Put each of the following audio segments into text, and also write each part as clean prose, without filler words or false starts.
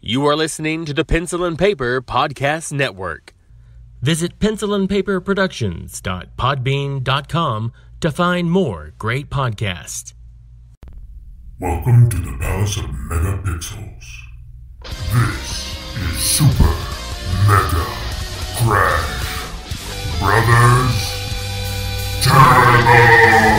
You are listening to the Pencil and Paper Podcast Network. Visit pencilandpaperproductions.podbean.com to find more great podcasts. Welcome to the Palace of Megapixels. This is Super Mega Crash Brothers Turbo!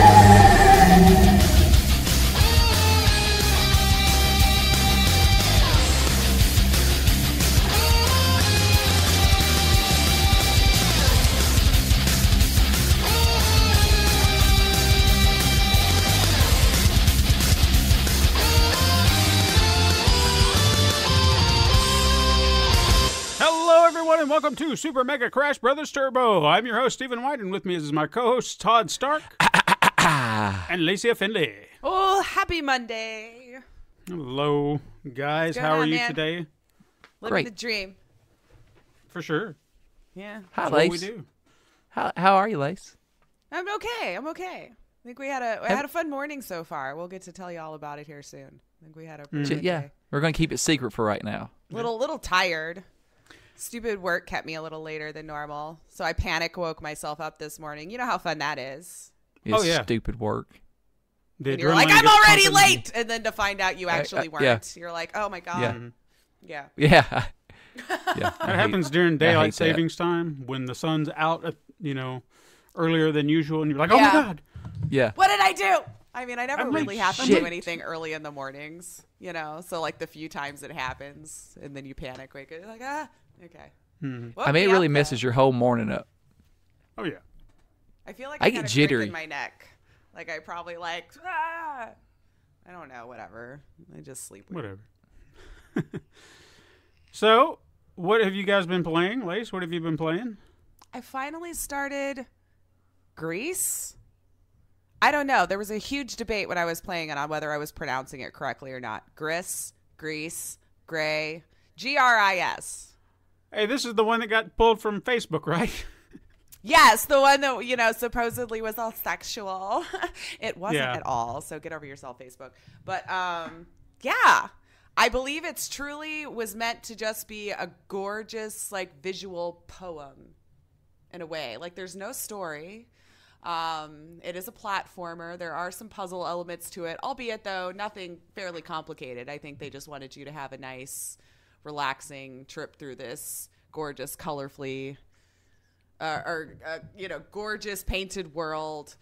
And welcome to Super Mega Crash Brothers Turbo. I'm your host, Stephen White, and with me is my co-host, Todd Stark and Lacey Finley. Oh, happy Monday. Hello, guys. How are you today? Living the dream. For sure. Yeah. Hi, That's Lace. what we do. How are you, Lace? I'm okay. I think we had a fun morning so far. We'll get to tell you all about it here soon. I think we had a pretty good day. We're going to keep it secret for right now. Little tired. Stupid work kept me a little later than normal, so I woke myself up this morning. You know how fun that is. It's stupid work. And you're like, I'm already late, and then to find out you actually weren't, you're like, oh my god. Yeah. That happens during daylight savings time when the sun's out, earlier than usual, and you're like, oh my god. Yeah. What did I do? I mean, I never really have to do anything early in the mornings, so like the few times it happens, and then you panic, you're like, okay. I mean, it really messes your whole morning up. Oh, yeah. I feel like I get jittery in my neck. Like I probably I don't know, whatever. I just sleep weird. Whatever. So, what have you guys been playing? Lace, what have you been playing? I finally started Grease. I don't know. There was a huge debate when I was playing it on whether I was pronouncing it correctly or not. Grease, Gray, Gris. Hey, this is the one that got pulled from Facebook, right? Yes, the one that, supposedly was all sexual. It wasn't at all, so get over yourself, Facebook. But, I believe it's truly was meant to just be a gorgeous, visual poem in a way. There's no story. It is a platformer. There are some puzzle elements to it, albeit, though, nothing fairly complicated. I think they just wanted you to have a nice, relaxing trip through this gorgeous, colorfully, gorgeous painted world.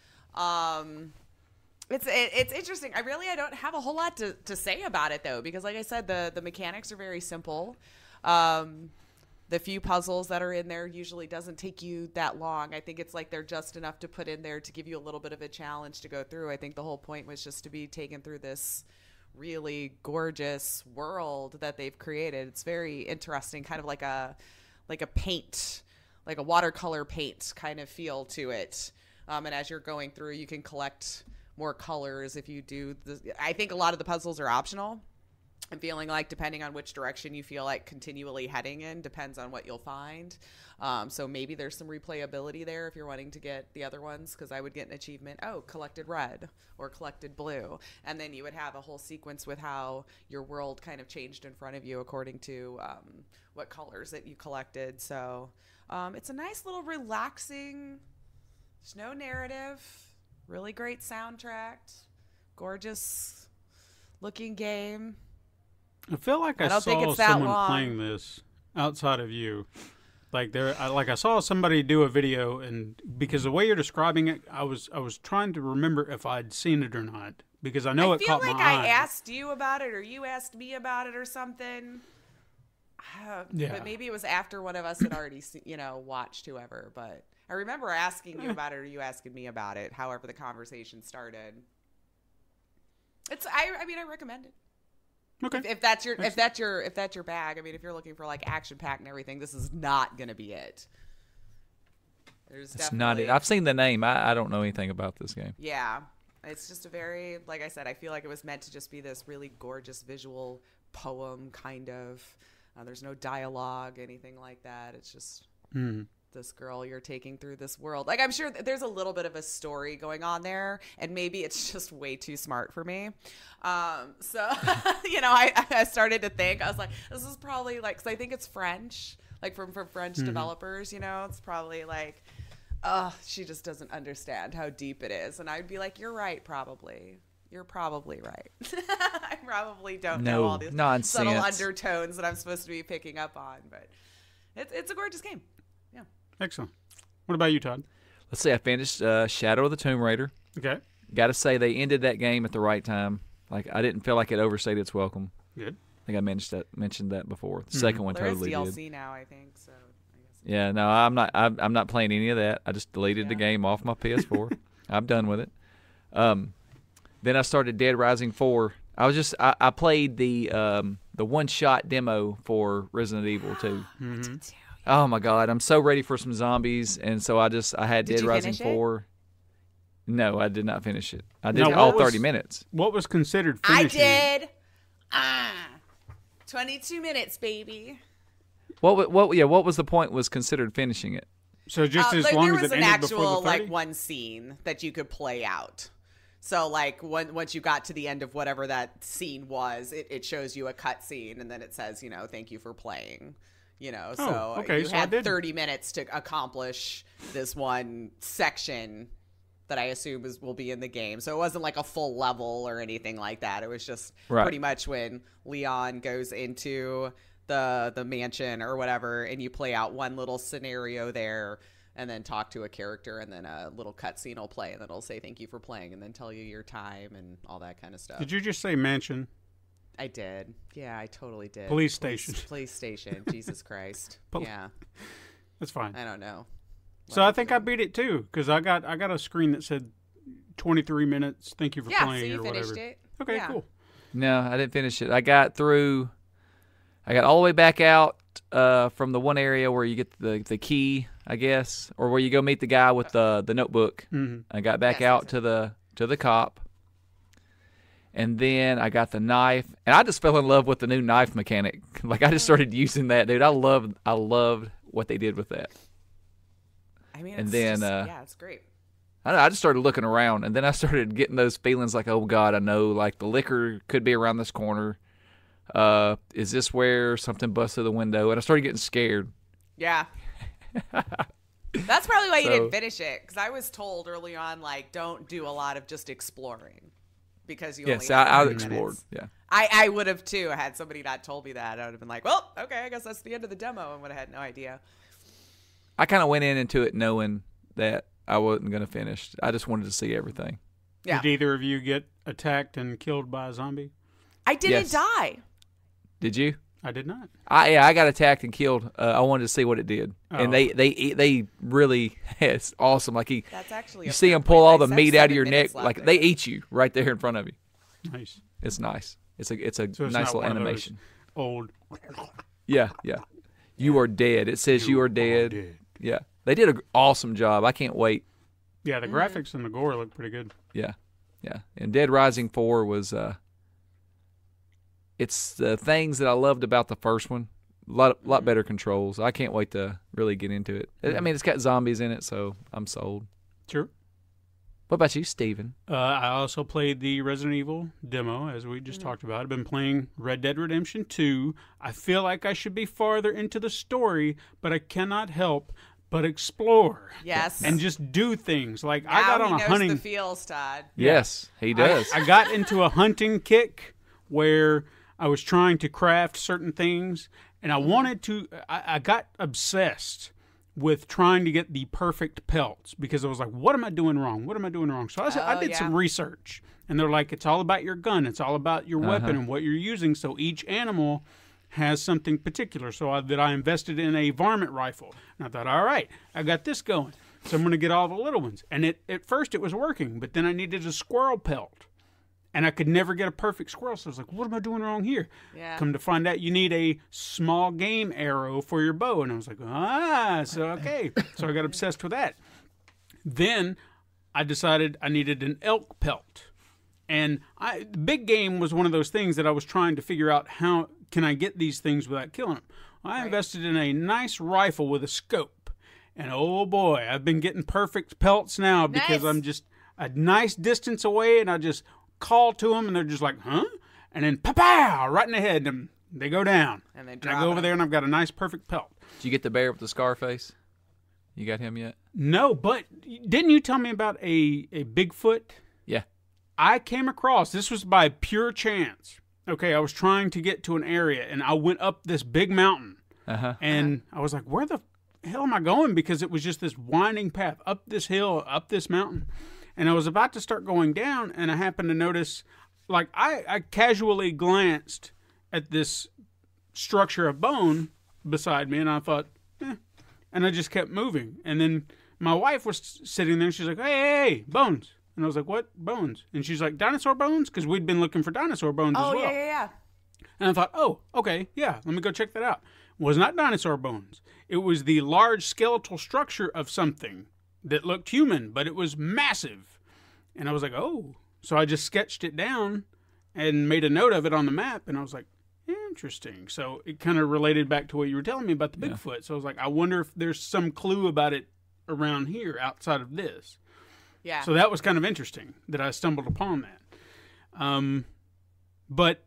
It's interesting. I don't have a whole lot to say about it though, because like I said, the mechanics are very simple. The few puzzles that are in there usually doesn't take you that long. I think it's they're just enough to put in there to give you a little bit of a challenge to go through. I think the whole point was just to be taken through this really gorgeous world that they've created. It's very interesting, kind of like a paint, like a watercolor paint kind of feel to it. And as you're going through, you can collect more colors if you do. I think a lot of the puzzles are optional. I'm feeling like depending on which direction you feel like continually heading in depends on what you'll find. So maybe there's some replayability there if you're wanting to get the other ones, because I would get an achievement, collected red or collected blue. And then you would have a whole sequence with how your world kind of changed in front of you according to what colors that you collected. So it's a nice little relaxing, there's no narrative, really great soundtrack, gorgeous looking game. I feel like I saw someone playing this outside of you. I saw somebody do a video, and because the way you're describing it, I was trying to remember if I'd seen it or not, because I know it caught my eye. I feel like I asked you about it, or you asked me about it, or something. But maybe it was after one of us had already watched whoever. But I remember asking you about it, or you asking me about it. However, the conversation started. I recommend it. Okay. If that's your bag, I mean, if you're looking for action pack and everything, this is not going to be it. It's not it. I've seen the name. I don't know anything about this game. Yeah, it's just a very, like I said, I feel like it was meant to just be this really gorgeous visual poem kind of. There's no dialogue, anything like that. It's just this girl you're taking through this world. Like, I'm sure there's a little bit of a story going on there, and maybe it's just way too smart for me. So, you know, I started to think, I was like, this is probably like, because I think it's French, like from French developers, you know, it's probably like, she just doesn't understand how deep it is. And I'd be like, you're right, probably. You're probably right. I probably don't know all these subtle undertones that I'm supposed to be picking up on, but it's a gorgeous game. Yeah. Excellent. What about you, Todd? Let's see. I finished Shadow of the Tomb Raider. Okay. Got to say they ended that game at the right time. Like, I didn't feel like it overstayed its welcome. Good. I think I mentioned that before. The second one totally did. There's DLC now, I think. So. Yeah. No, I'm not playing any of that. I just deleted the game off my PS4. I'm done with it. Then I started Dead Rising 4. I played the one-shot demo for Resident Evil 2. Mm-hmm. Oh my God, I'm so ready for some zombies, and so I had Did Dead you Rising finish 4. No, I did not finish it. I did all 30 minutes. What was considered finishing? I did. 22 minutes, baby. What was the point was considered finishing it? So just as long as it ended before the 30? There was an actual like one scene that you could play out. So, like, once you got to the end of whatever that scene was, it shows you a cut scene, and then it says, you know, thank you for playing, you know. So you had 30 minutes to accomplish this one section that I assume will be in the game. So it wasn't like a full level or anything like that. It was just pretty much when Leon goes into the mansion or whatever, and you play out one little scenario there, and then talk to a character, and then a little cutscene will play, and then it'll say thank you for playing, and then tell you your time and all that kind of stuff. Did you just say mansion? I did. Yeah, I totally did. Police station. Police station. Jesus Christ. Yeah. That's fine. I don't know. So I think I beat it too, because I got a screen that said 23 minutes. Thank you for playing, so you or finished whatever. it. Okay, cool. No, I didn't finish it. I got all the way back out from the one area where you get the key, I guess, or where you go meet the guy with the notebook. Mm-hmm. I got back out to the cop, and then I got the knife, and I just fell in love with the new knife mechanic. Like, I just started using that, dude. I loved what they did with that. I mean, and then it's great. I just started looking around, and then I started getting those feelings like, oh God, I know, like the liquor could be around this corner. Is this where something busts through the window? And I started getting scared. Yeah. That's probably why you didn't finish it, because I was told early on, like, don't do a lot of just exploring, because you only have I 30 explored. minutes. Yeah, I would have too. Had somebody not told me that, I would have been like, well, okay, I guess that's the end of the demo, and would have had no idea. I kind of went into it knowing that I wasn't going to finish. I just wanted to see everything. Yeah. Did either of you get attacked and killed by a zombie? I didn't die. Did you? I did not. I got attacked and killed. I wanted to see what it did, and they really it's awesome. Like that's actually you see them pull all the meat out of your neck, like they eat you right there in front of you. Nice. It's nice. It's a so nice little animation. Old. Yeah. You are dead. It says you are dead. Yeah, they did an awesome job. I can't wait. Yeah, the graphics and the gore look pretty good. Yeah. And Dead Rising 4 was it's the things that I loved about the first one. A lot better controls. I can't wait to really get into it. I mean, it's got zombies in it, so I'm sold. Sure. What about you, Steven? I also played the Resident Evil demo, as we just talked about. I've been playing Red Dead Redemption 2. I feel like I should be farther into the story, but I cannot help but explore. Yes. And just do things. Like, now I got on a hunting. He knows the feels, Todd. Yes, he does. I got into a hunting kick where I was trying to craft certain things, and I wanted to. I got obsessed with trying to get the perfect pelts, because I was like, what am I doing wrong? What am I doing wrong? So I did some research, and they're like, it's all about your gun. It's all about your weapon and what you're using. So each animal has something particular. So I invested in a varmint rifle. And I thought, all right, I got this going. So I'm going to get all the little ones. And at first it was working, but then I needed a squirrel pelt. And I could never get a perfect squirrel. So I was like, what am I doing wrong here? Yeah. Come to find out you need a small game arrow for your bow. And I was like, so okay. So I got obsessed with that. Then I decided I needed an elk pelt. And the big game was one of those things that I was trying to figure out, how can I get these things without killing them? I invested in a nice rifle with a scope. And oh boy, I've been getting perfect pelts now because I'm just a nice distance away, and I just call to them, and they're just like, huh? And then pow, right in the head, and they go down. And I go over there, and I've got a nice perfect pelt. Did you get the bear with the scar face? You got him yet? No, but didn't you tell me about a Bigfoot? Yeah. I came across, this was by pure chance. Okay, I was trying to get to an area, and I went up this big mountain. And I was like, where the hell am I going? Because it was just this winding path up this hill, up this mountain. And I was about to start going down, and I happened to notice, like, I casually glanced at this structure of bone beside me, and I thought, and I just kept moving. And then my wife was sitting there, and she's like, hey, bones. And I was like, what? Bones? And she's like, dinosaur bones? Because we'd been looking for dinosaur bones as well. Oh, yeah. And I thought, oh, okay, yeah, let me go check that out. It was not dinosaur bones. It was the large skeletal structure of something that looked human, but it was massive. And I was like, oh. So I just sketched it down and made a note of it on the map, and I was like, interesting. So it kind of related back to what you were telling me about the Bigfoot. So I was like, I wonder if there's some clue about it around here outside of this. Yeah. So that was kind of interesting that I stumbled upon that. But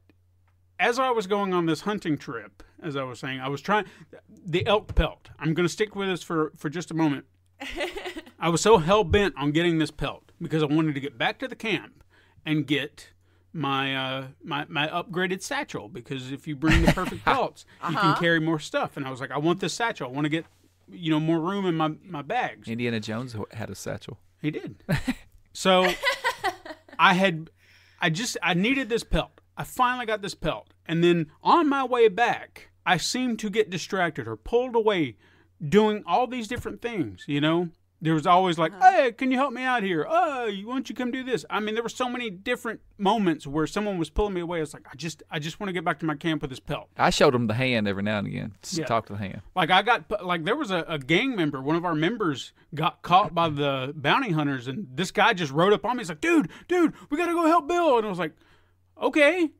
as I was going on this hunting trip, as I was saying, I was trying the elk pelt. I'm going to stick with this for just a moment. I was so hell-bent on getting this pelt because I wanted to get back to the camp and get my my upgraded satchel, because if you bring the perfect pelts, you can carry more stuff. And I was like, I want this satchel. I want to get more room in my bags. Indiana Jones had a satchel. He did. So I needed this pelt. I finally got this pelt. And then on my way back, I seemed to get distracted or pulled away doing all these different things, There was always like, hey, can you help me out here? Oh, why don't you come do this? I mean, there were so many different moments where someone was pulling me away. I was like, I just want to get back to my camp with this pelt. I showed them the hand every now and again. Just talk to the hand. Like there was a gang member. One of our members got caught by the bounty hunters, and this guy just rode up on me. He's like, dude, we got to go help Bill. And I was like, okay.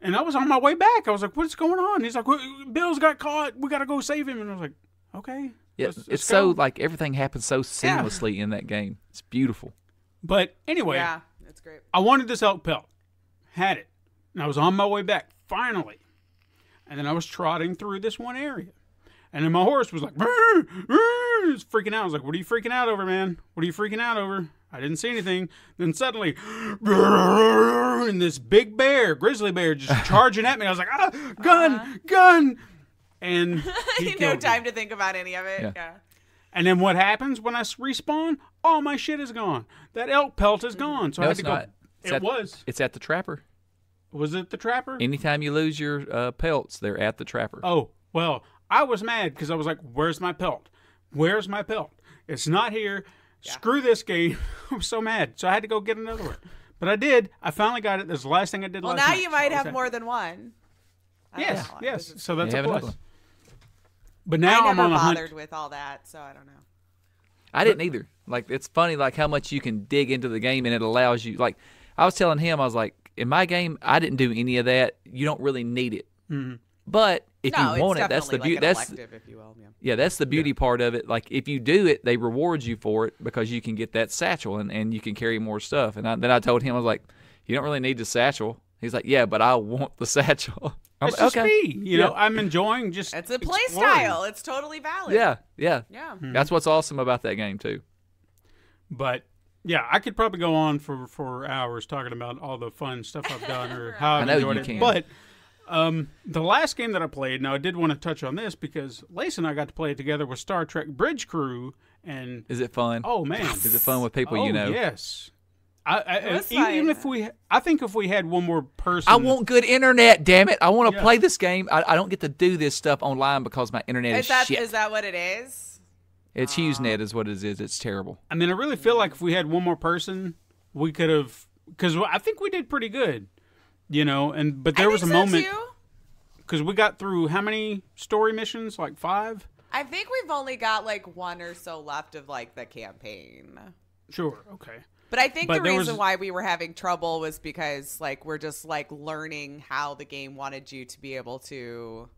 And I was on my way back. I was like, what's going on? He's like, Bill's got caught. We got to go save him. And I was like, okay. Yeah, it's so, like, everything happens so seamlessly in that game. It's beautiful. But anyway. Yeah, it's great. I wanted this elk pelt. Had it. And I was on my way back, finally. And then I was trotting through this one area. And then my horse was like, it's freaking out. I was like, what are you freaking out over, man? What are you freaking out over? I didn't see anything. Then suddenly, and this big bear, grizzly bear, just charging at me. I was like, gun. And no time to think about any of it. Yeah. And then what happens when I respawn? All my shit is gone. That elk pelt is gone. So I had to go. It's at the trapper. Was it the trapper? Anytime you lose your pelts, they're at the trapper. Oh, well, I was mad because I was like, where's my pelt? Where's my pelt? It's not here. Yeah. Screw this game. I was so mad. So I had to go get another one. But I did. I finally got it. That's the last thing I did last night. Well, now you might have more than one. Yes. So that's a plus. But now I'm on a hunt. I never bothered with all that, so I don't know. I didn't either. Like, it's funny, like, how much you can dig into the game, and it allows you. Like, I was telling him, I was like, in my game, I didn't do any of that. You don't really need it. Mm-hmm. But if you want it, that's the beauty. That's if you will. Yeah, that's the beauty part of it. Like, if you do it, they reward you for it because you can get that satchel and you can carry more stuff. And then I told him, I was like, you don't really need the satchel. He's like, yeah, but I want the satchel. It's just me. I'm enjoying just it's a play style. It's totally valid. Yeah. That's what's awesome about that game, too. But, yeah, I could probably go on for hours talking about all the fun stuff I've done or how I've enjoyed it. Can. But the last game that I played, now I did want to touch on this because Lace and I got to play it together with Star Trek Bridge Crew. And is it fun? Oh, man. Is it fun with people you know? Yes. I think if we had one more person. I want good internet, damn it. I want to play this game. I don't get to do this stuff online because my internet is shit. Is that what it is? It's HughesNet is what it is. It's terrible. I mean, I really feel like if we had one more person, we could have, because I think we did pretty good, but there was a moment, because we got through how many story missions? Like 5? I think we've only got like 1 or so left of like the campaign. Sure, okay. But I think the reason why we were having trouble was because like we're just like learning how the game wanted you to be able to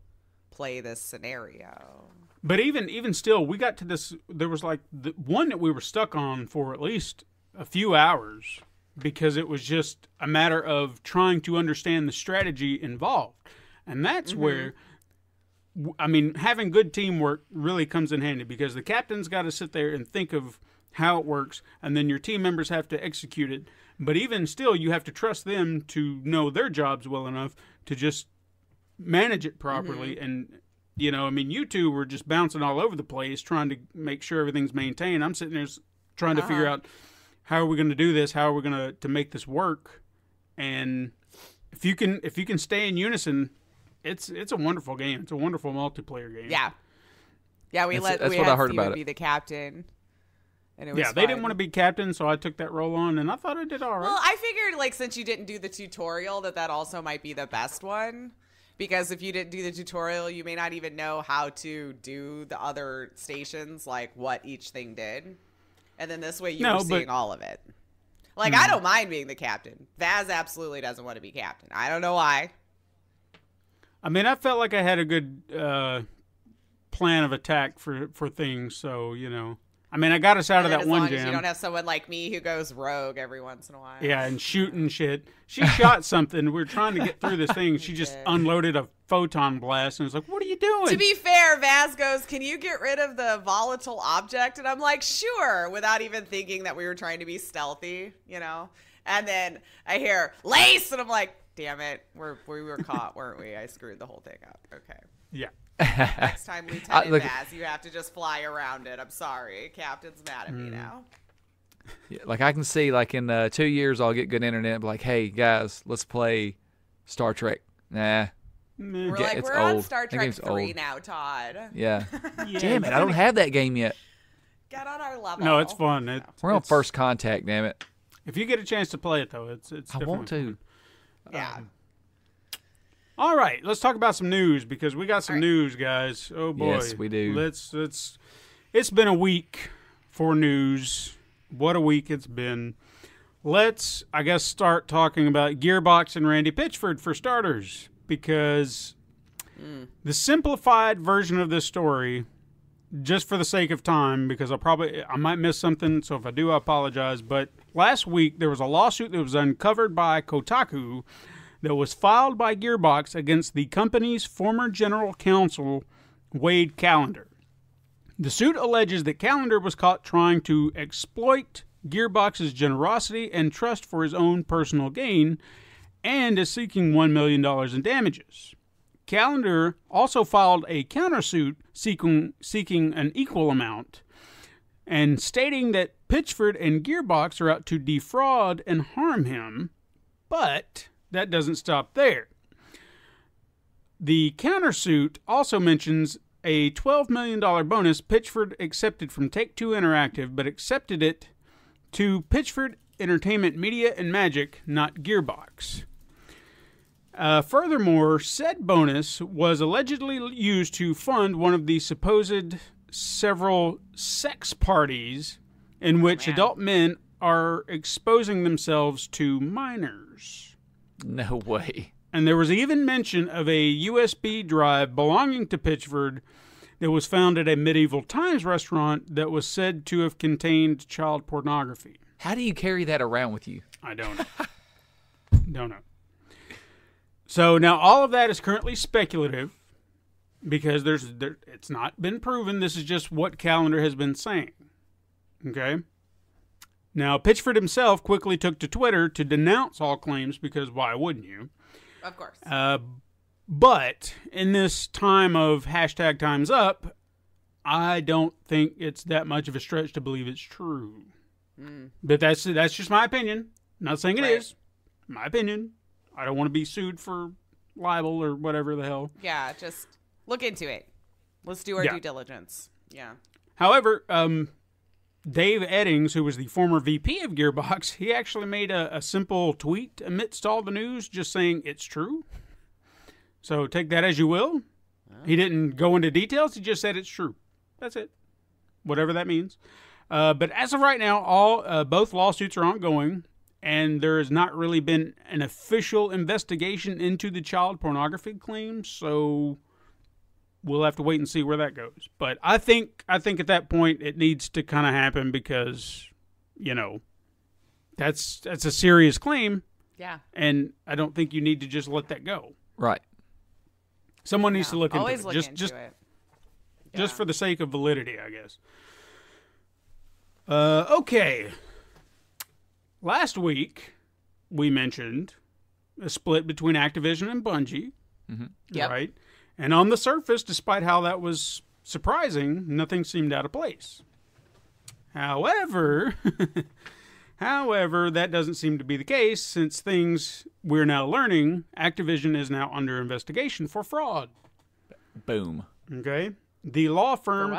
play this scenario. But even still, we got to this. There was like the one that we were stuck on for at least a few hours because it was just a matter of trying to understand the strategy involved, and that's where. I mean, having good teamwork really comes in handy because the captain's got to sit there and think of how it works, and then your team members have to execute it. But even still, you have to trust them to know their jobs well enough to just manage it properly. And, you know, I mean, you two were just bouncing all over the place trying to make sure everything's maintained. I'm sitting there trying to figure out how are we going to do this? How are we going to make this work? And if you can stay in unison, it's a wonderful game. It's a wonderful multiplayer game. Yeah. Yeah, we that's had what I heard Steven about it. be the captain. And it was Yeah, they didn't want to be captain, so I took that role on, and I thought I did all right. Well, I figured, like, since you didn't do the tutorial, that also might be the best one. Because if you didn't do the tutorial, you may not even know how to do the other stations, like what each thing did. And then this way you were seeing all of it. Like, I don't mind being the captain. Vaz absolutely doesn't want to be captain. I don't know why. I mean, I felt like I had a good plan of attack for things, so, you know. I mean, I got us out of that one jam. As you don't have someone like me who goes rogue every once in a while. Yeah, and shooting shit. She shot something. We were trying to get through this thing. She just unloaded a photon blast and was like, what are you doing? To be fair, Vaz goes, can you get rid of the volatile object? And I'm like, sure, without even thinking that we were trying to be stealthy, you know? And then I hear, Lace! And I'm like, damn it, we were caught, weren't we? I screwed the whole thing up. Okay. Yeah. Next time, Lieutenant Vaz, you have to just fly around it. I'm sorry. Captain's mad at me now. Yeah, like I can see, like in 2 years, I'll get good internet. And be like, hey guys, let's play Star Trek. Nah, we're on Star Trek 3 now, Todd. Yeah. Damn it, I don't have that game yet. Get on our level. No, it's fun. We're on First Contact. Damn it. If you get a chance to play it, though, it's. I want to. Yeah. All right, let's talk about some news because we got some news, guys. Oh boy, yes, we do. It's been a week for news. What a week it's been. Let's, I guess, start talking about Gearbox and Randy Pitchford for starters, because the simplified version of this story, just for the sake of time, because I might miss something, so if I do, I apologize. But last week there was a lawsuit that was uncovered by Kotaku that was filed by Gearbox against the company's former general counsel, Wade Callender. The suit alleges that Callender was caught trying to exploit Gearbox's generosity and trust for his own personal gain, and is seeking $1 million in damages. Callender also filed a countersuit seeking an equal amount, and stating that Pitchford and Gearbox are out to defraud and harm him, but that doesn't stop there. The countersuit also mentions a $12 million bonus Pitchford accepted from Take-Two Interactive, but accepted it to Pitchford Entertainment Media and Magic, not Gearbox. Furthermore, said bonus was allegedly used to fund one of the supposed several sex parties in which adult men are exposing themselves to minors. No way. And there was even mention of a USB drive belonging to Pitchford that was found at a Medieval Times restaurant that was said to have contained child pornography. How do you carry that around with you? I don't know. Don't know. So now all of that is currently speculative because it's not been proven. This is just what Callender has been saying. Okay? Now, Pitchford himself quickly took to Twitter to denounce all claims because why wouldn't you? Of course. But in this time of hashtag time's up, I don't think it's that much of a stretch to believe it's true. But that's just my opinion. I'm not saying it is. My opinion. I don't want to be sued for libel or whatever the hell. Yeah, just look into it. Let's do our due diligence. Yeah. However, Dave Eddings, who was the former VP of Gearbox, he actually made a simple tweet amidst all the news just saying it's true. So take that as you will. He didn't go into details. He just said it's true. That's it. Whatever that means. But as of right now, both lawsuits are ongoing, and there has not really been an official investigation into the child pornography claims. So we'll have to wait and see where that goes. But I think at that point it needs to kind of happen because, that's a serious claim. Yeah. And I don't think you need to just let that go. Right. Someone needs to look into Always it. Look into it. Just for the sake of validity, I guess. Okay. Last week, we mentioned a split between Activision and Bungie. Mm-hmm. Yep. Right? And on the surface, despite how that was surprising, nothing seemed out of place. However, that doesn't seem to be the case since things we're now learning, Activision is now under investigation for fraud. Boom. Okay? The law firm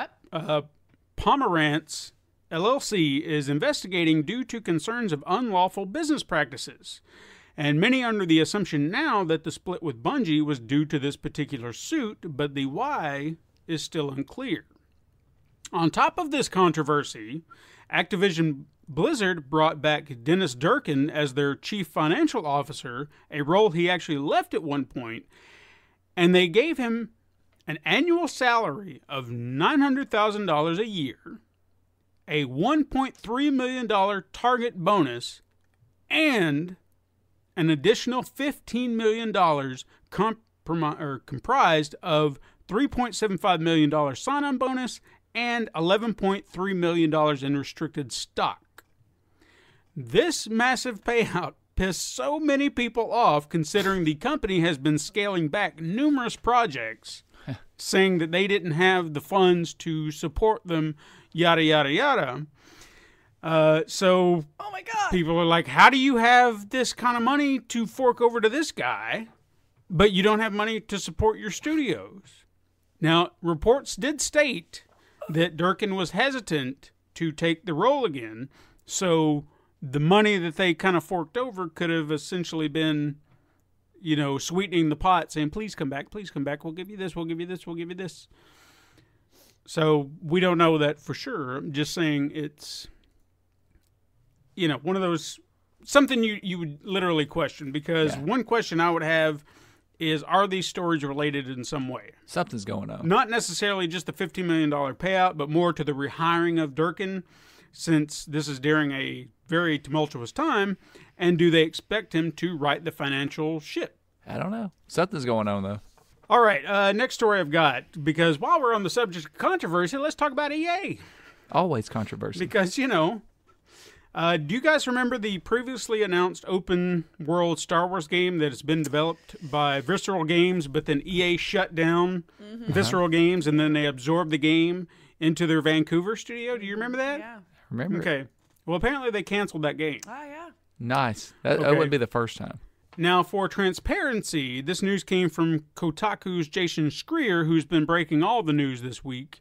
Pomerantz LLC is investigating due to concerns of unlawful business practices. And many are under the assumption now that the split with Bungie was due to this particular suit, but the why is still unclear. On top of this controversy, Activision Blizzard brought back Dennis Durkin as their chief financial officer, a role he actually left at one point, and they gave him an annual salary of $900,000 a year, a $1.3 million target bonus, and an additional $15 million comprised of $3.75 million sign-on bonus and $11.3 million in restricted stock. This massive payout pissed so many people off considering the company has been scaling back numerous projects, saying that they didn't have the funds to support them, yada, yada, yada. So oh my God. People are like, how do you have this kind of money to fork over to this guy, but you don't have money to support your studios? Now, reports did state that Durkin was hesitant to take the role again, so the money that they kind of forked over could have essentially been, sweetening the pot, saying, please come back, we'll give you this, we'll give you this, we'll give you this. So we don't know that for sure. I'm just saying it's, one of those, something you would literally question, because one question I would have is, are these stories related in some way? Something's going on. Not necessarily just the $15 million payout, but more to the rehiring of Durkin, since this is during a very tumultuous time, and do they expect him to right the financial ship? I don't know. Something's going on, though. All right, next story I've got, because while we're on the subject of controversy, let's talk about EA. Always controversy. Because, do you guys remember the previously announced open world Star Wars game that has been developed by Visceral Games, but then EA shut down Visceral Games, and then they absorbed the game into their Vancouver studio? Do you remember that? Yeah. Remember? Okay. Well, apparently they canceled that game. Oh, yeah. Nice. That wouldn't be the first time. Now, for transparency, this news came from Kotaku's Jason Schreier, who's been breaking all the news this week.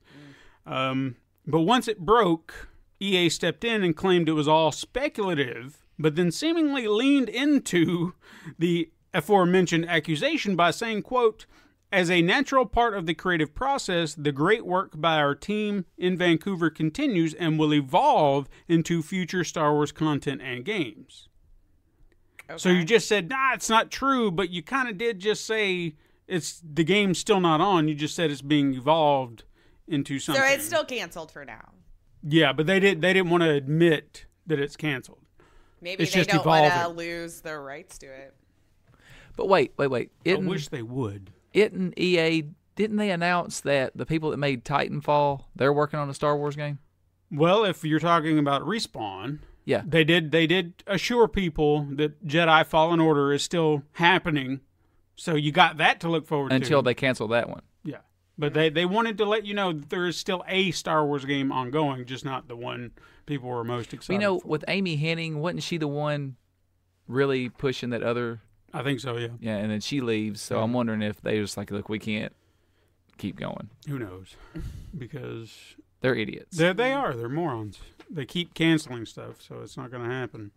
But once it broke, EA stepped in and claimed it was all speculative, but then seemingly leaned into the aforementioned accusation by saying, quote, as a natural part of the creative process, the great work by our team in Vancouver continues and will evolve into future Star Wars content and games. Okay. So you just said, nah, it's not true, but you kind of did just say the game's still not on. You just said it's being evolved into something. So it's still canceled for now. Yeah, but they didn't want to admit that it's canceled. Maybe it's they just don't want to evolving. lose their rights to it. But wait. I wish they would. Didn't they announce that the people that made Titanfall, they're working on a Star Wars game? Well, if you're talking about Respawn, yeah, they did assure people that Jedi Fallen Order is still happening. So you got that to look forward to. Until they canceled that one. Yeah. But they wanted to let you know that there is still a Star Wars game ongoing, just not the one people were most excited for. With Amy Hennig, wasn't she the one really pushing that other... I think so, yeah. Yeah, and then she leaves, so I'm wondering if they just like, look, we can't keep going. Who knows? Because... They're idiots. They are. They're morons. They keep canceling stuff, so it's not going to happen.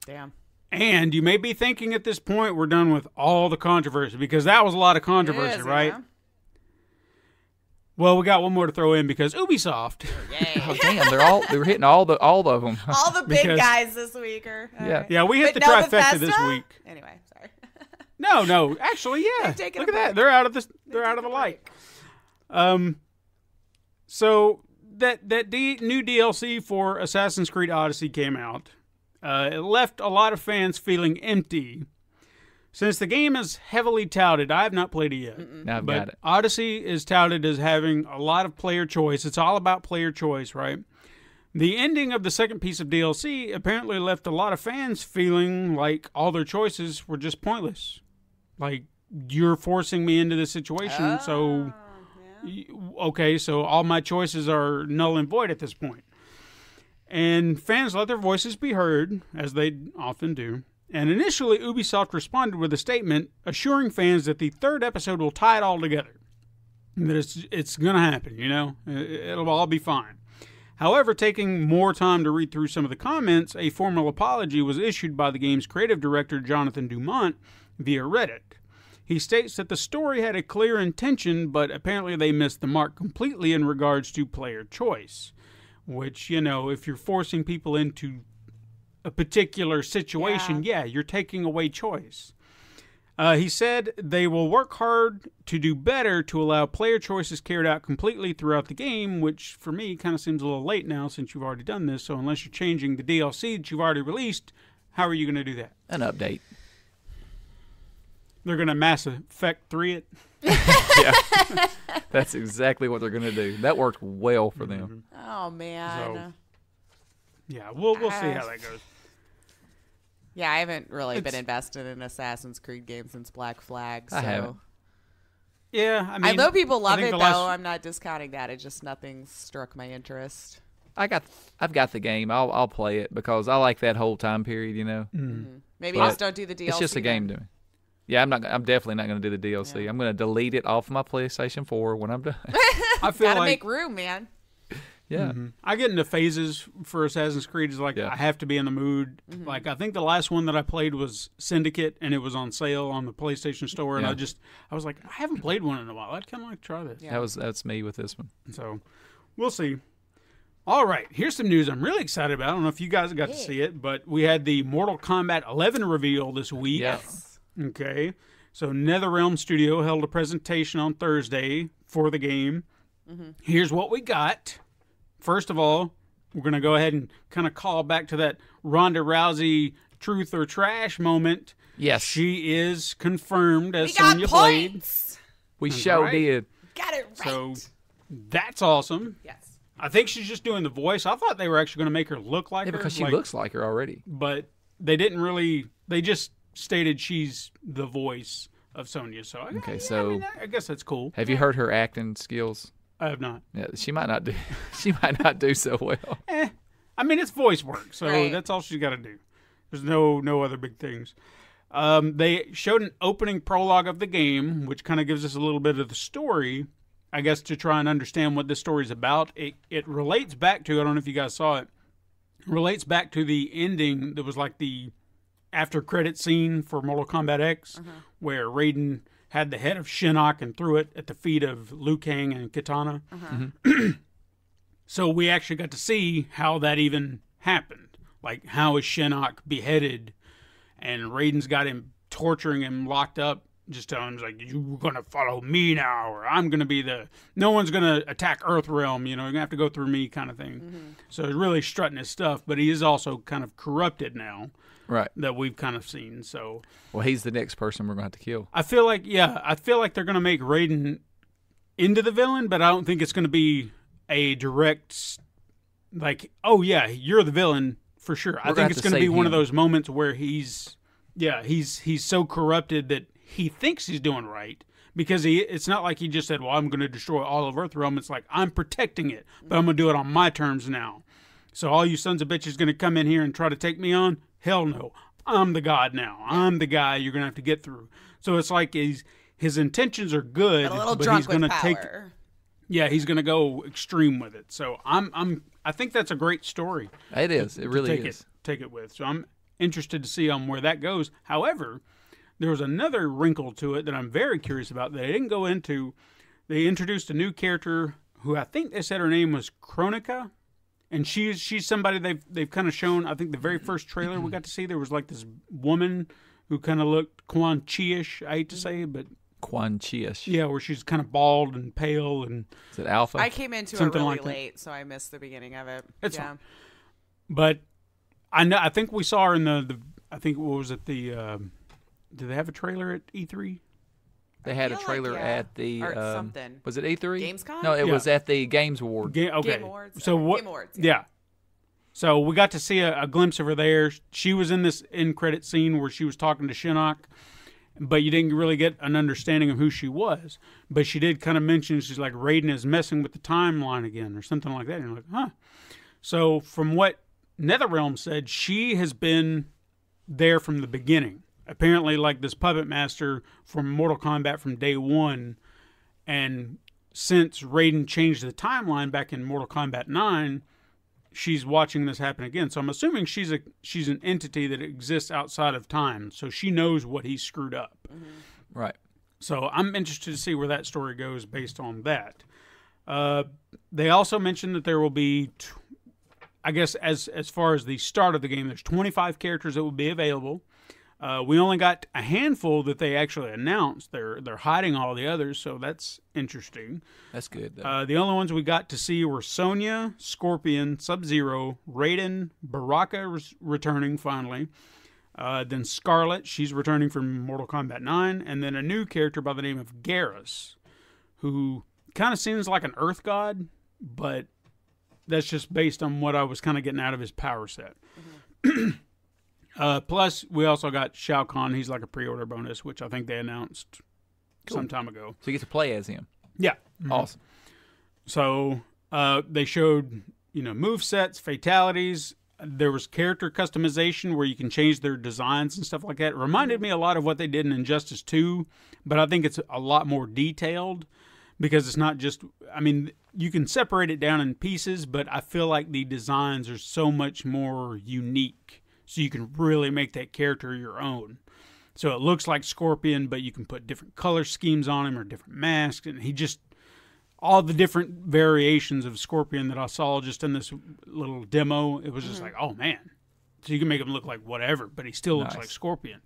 Damn. And you may be thinking at this point we're done with all the controversy, because that was a lot of controversy, right? Yeah. Well, we got one more to throw in because Ubisoft. Yay. Oh, damn, they were hitting all of them. All the big guys this week. Yeah, we hit the trifecta this week. Anyway, sorry. No. Actually, yeah. Look at that. They're out of this. They're out of the light. So that new DLC for Assassin's Creed Odyssey came out. It left a lot of fans feeling empty. Since the game is heavily touted, I have not played it yet. I've got it. Odyssey is touted as having a lot of player choice. It's all about player choice, right? The ending of the second piece of DLC apparently left a lot of fans feeling like all their choices were just pointless. Like, you're forcing me into this situation, so... Yeah. Okay, so all my choices are null and void at this point. And fans let their voices be heard, as they often do. And initially, Ubisoft responded with a statement assuring fans that the third episode will tie it all together. And that it's going to happen, you know? It'll all be fine. However, taking more time to read through some of the comments, a formal apology was issued by the game's creative director, Jonathan Dumont, via Reddit. He states that the story had a clear intention, but apparently they missed the mark completely in regards to player choice. Which, you know, if you're forcing people into a particular situation, yeah, you're taking away choice. He said they will work hard to do better to allow player choices carried out completely throughout the game, which for me kind of seems a little late now since you've already done this. So unless you're changing the DLC that you've already released, how are you going to do that? An update. They're going to Mass Effect 3 it? Yeah. That's exactly what they're going to do. That worked well for them. Oh, man. So, yeah, we'll see how that goes. Yeah, I haven't really been invested in an Assassin's Creed game since Black Flag. So. I haven't. Yeah, I mean, I know people love it, though. I'm not discounting that. It just nothing struck my interest. I've got the game. I'll play it because I like that whole time period, you know. Mm-hmm. Maybe just don't do the DLC. It's just a game to me. Yeah, I'm definitely not going to do the DLC. Yeah. I'm going to delete it off my PlayStation 4 when I'm done. I feel gotta like make room, man. Yeah. Mm-hmm. I get into phases for Assassin's Creed. It's like I have to be in the mood. Mm-hmm. Like I think the last one that I played was Syndicate, and it was on sale on the PlayStation Store, and I was like, I haven't played one in a while. I'd kind of like to try this. Yeah. That's me with this one. So we'll see. All right, here's some news I'm really excited about. I don't know if you guys got to see it, but we had the Mortal Kombat 11 reveal this week. Yes. Okay. So NetherRealm Studio held a presentation on Thursday for the game. Mm-hmm. Here's what we got. First of all, we're going to go ahead and kind of call back to that Ronda Rousey truth or trash moment. Yes. She is confirmed as Sonya Blade. We sure did. Got it right. So that's awesome. Yes. I think she's just doing the voice. I thought they were actually going to make her look like her. Because she looks like her already. But they didn't really. They just stated she's the voice of Sonya. So I guess that's cool. Have you heard her acting skills? I have not. Yeah, she might not do. She might not do so well. I mean, it's voice work, so that's all she's got to do. There's no other big things. They showed an opening prologue of the game, which kind of gives us a little bit of the story, I guess, to try and understand what this story's about. It relates back to, I don't know if you guys saw it, relates back to the ending that was like the after credit scene for Mortal Kombat X, where Raiden had the head of Shinnok and threw it at the feet of Liu Kang and Kitana. So we actually got to see how that even happened. Like, how is Shinnok beheaded, and Raiden's got him torturing him, locked up, just telling him, like, you're going to follow me now, or I'm going to be no one's going to attack Earthrealm, you know, you're going to have to go through me kind of thing. So he's really strutting his stuff, but he is also kind of corrupted now. Right. That we've kind of seen. So, well, he's the next person we're going to have to kill. I feel like they're going to make Raiden into the villain, but I don't think it's going to be a direct, like, oh yeah, you're the villain for sure. I think it's going to be one of those moments where he's so corrupted that he thinks he's doing right, because it's not like he just said, well, I'm going to destroy all of Earthrealm. It's like, I'm protecting it, but I'm going to do it on my terms now. So all you sons of bitches going to come in here and try to take me on? Hell no. I'm the god now. I'm the guy you're going to have to get through. So it's like his intentions are good, but he's going to take. Yeah, he's going to go extreme with it. So I think that's a great story. It is. It really is. Take it with. So I'm interested to see where that goes. However, there was another wrinkle to it that I'm very curious about that they didn't go into. They introduced a new character who I think they said her name was Kronika. And she's somebody they've kind of shown. I think the very first trailer we got to see, there was like this woman who kind of looked Quan Chi-ish, I hate to say, but... Quan Chi-ish. Yeah, where she's kind of bald and pale. And is it Alpha? I came into it really late, so I missed the beginning of it. It's fine. But I think we saw her in the I think, what was it, did they have a trailer at E3? They had a trailer at the something. Was it E3? Gamescom? No, it was at the Games Award. Game Awards. So what? Game Awards, yeah. So we got to see a glimpse of her there. She was in this end credit scene where she was talking to Shinnok, but you didn't really get an understanding of who she was. But she did kind of mention she's like, Raiden is messing with the timeline again or something like that. And you're like, huh. So from what Netherrealm said, she has been there from the beginning. Apparently, like this puppet master from Mortal Kombat from day one, and since Raiden changed the timeline back in Mortal Kombat 9, she's watching this happen again. So I'm assuming she's an entity that exists outside of time, so she knows what he screwed up. Mm-hmm. Right. So I'm interested to see where that story goes based on that. They also mentioned that there will be, I guess, as far as the start of the game, there's 25 characters that will be available. We only got a handful that they actually announced. They're hiding all the others, so that's interesting. That's good, though. The only ones we got to see were Sonya, Scorpion, Sub-Zero, Raiden, Baraka returning finally. Then Scarlet, she's returning from Mortal Kombat 9. And then a new character by the name of Garrus, who kind of seems like an Earth God, but that's just based on what I was kind of getting out of his power set. Mm-hmm. Plus, we also got Shao Kahn. He's like a pre-order bonus, which I think they announced some time ago. So you get to play as him. Yeah. Mm-hmm. Awesome. So they showed, move sets, fatalities. There was character customization where you can change their designs and stuff like that. It reminded me a lot of what they did in Injustice 2, but I think it's a lot more detailed because it's not just, you can separate it down in pieces, but I feel like the designs are so much more unique. So you can really make that character your own. So it looks like Scorpion, but you can put different color schemes on him or different masks. And all the different variations of Scorpion that I saw just in this little demo, it was just like, oh man. So you can make him look like whatever, but he still looks like Scorpion.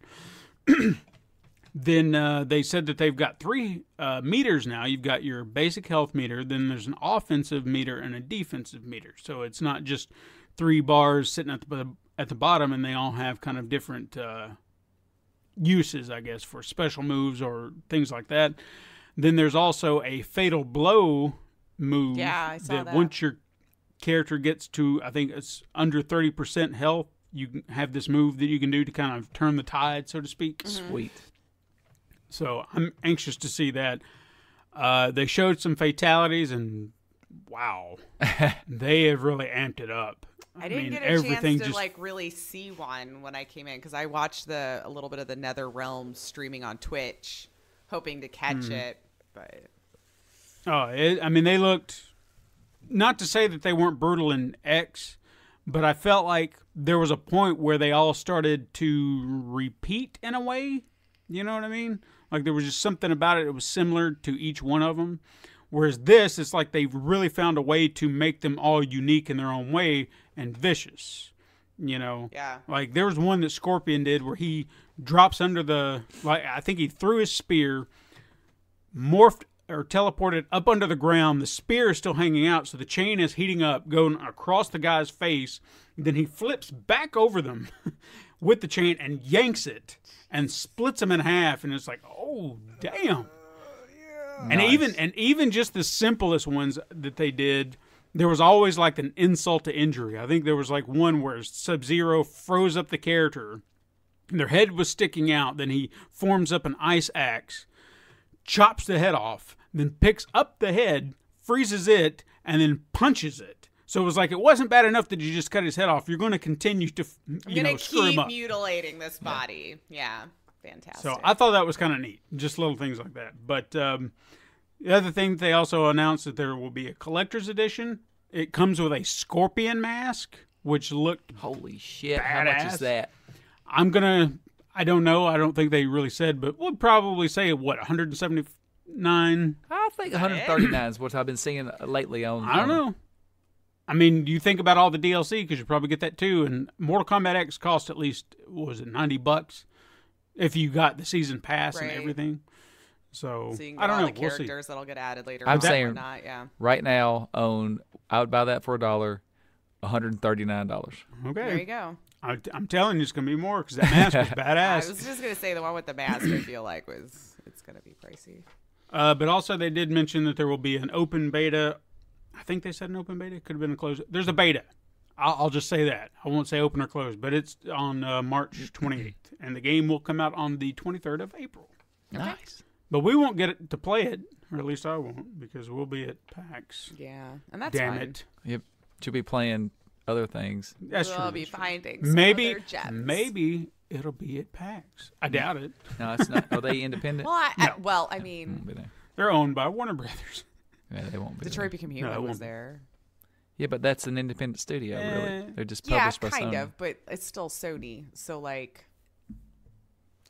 Then they said that they've got 3 meters now. You've got your basic health meter, then there's an offensive meter and a defensive meter. So it's not just 3 bars sitting at the bottom, and they all have kind of different uses, I guess, for special moves or things like that. Then there's also a fatal blow move. Yeah, I saw that. Once your character gets to, I think it's under 30% health, you have this move that you can do to kind of turn the tide, so to speak. Mm-hmm. Sweet. So I'm anxious to see that. They showed some fatalities, and wow, they have really amped it up. I didn't get a chance to really see one when I came in because I watched a little bit of the Netherrealm streaming on Twitch, hoping to catch it. But they looked, not to say that they weren't brutal in X, but I felt like there was a point where they all started to repeat in a way. You know what I mean? Like there was just something about it that was similar to each one of them. Whereas this, it's like they've really found a way to make them all unique in their own way and vicious, Yeah. Like there was one that Scorpion did where he drops under I think he threw his spear, morphed or teleported up under the ground. The spear is still hanging out, so the chain is heating up, going across the guy's face. Then he flips back over them with the chain and yanks it and splits them in half. And it's like, oh, damn. Nice. And even just the simplest ones that they did, there was always like an insult to injury. I think there was like one where Sub-Zero froze up the character, and their head was sticking out. Then he forms up an ice axe, chops the head off, then picks up the head, freezes it, and then punches it. So it was like it wasn't bad enough that you just cut his head off. You're going to continue to screw him up. I'm going to keep mutilating this body. Yeah. Fantastic. So I thought that was kind of neat, just little things like that. But the other thing, they also announced that there will be a collector's edition. It comes with a Scorpion mask, which looked holy shit. Badass. How much is that? I don't know. I don't think they really said, but we'll probably say what, 179. I think 139 is what I've been seeing lately on. I don't know. You think about all the DLC because you probably get that too. And Mortal Kombat X cost at least, what was it, $90? if you got the season pass and everything. So you can I don't know. The characters that'll get added later. I'm saying right now, I would buy that for $1, $139. Okay, there you go. I'm telling you, it's gonna be more because that mask was badass. I was just gonna say the one with the mask. I feel like it's gonna be pricey. But also they did mention that there will be an open beta. I think they said an open beta. Could have been a closed. There's a beta. I'll just say that. I won't say open or closed, but it's on March 28th, and the game will come out on the 23rd of April. Nice. But we won't get to play it, or at least I won't, because we'll be at PAX. Yeah, and that's Damn fine. it. Yep. Should be playing other things. That's true. We'll be finding maybe other gems. Maybe it'll be at PAX. I doubt it. No, it's not. Are they independent? Well, I Won't mean, be there. They're owned by Warner Brothers. Yeah, they won't be Detroit there. Become Human was there. Yeah, but that's an independent studio, really. They're just published by Sony. Yeah, kind of, but it's still Sony. So, like,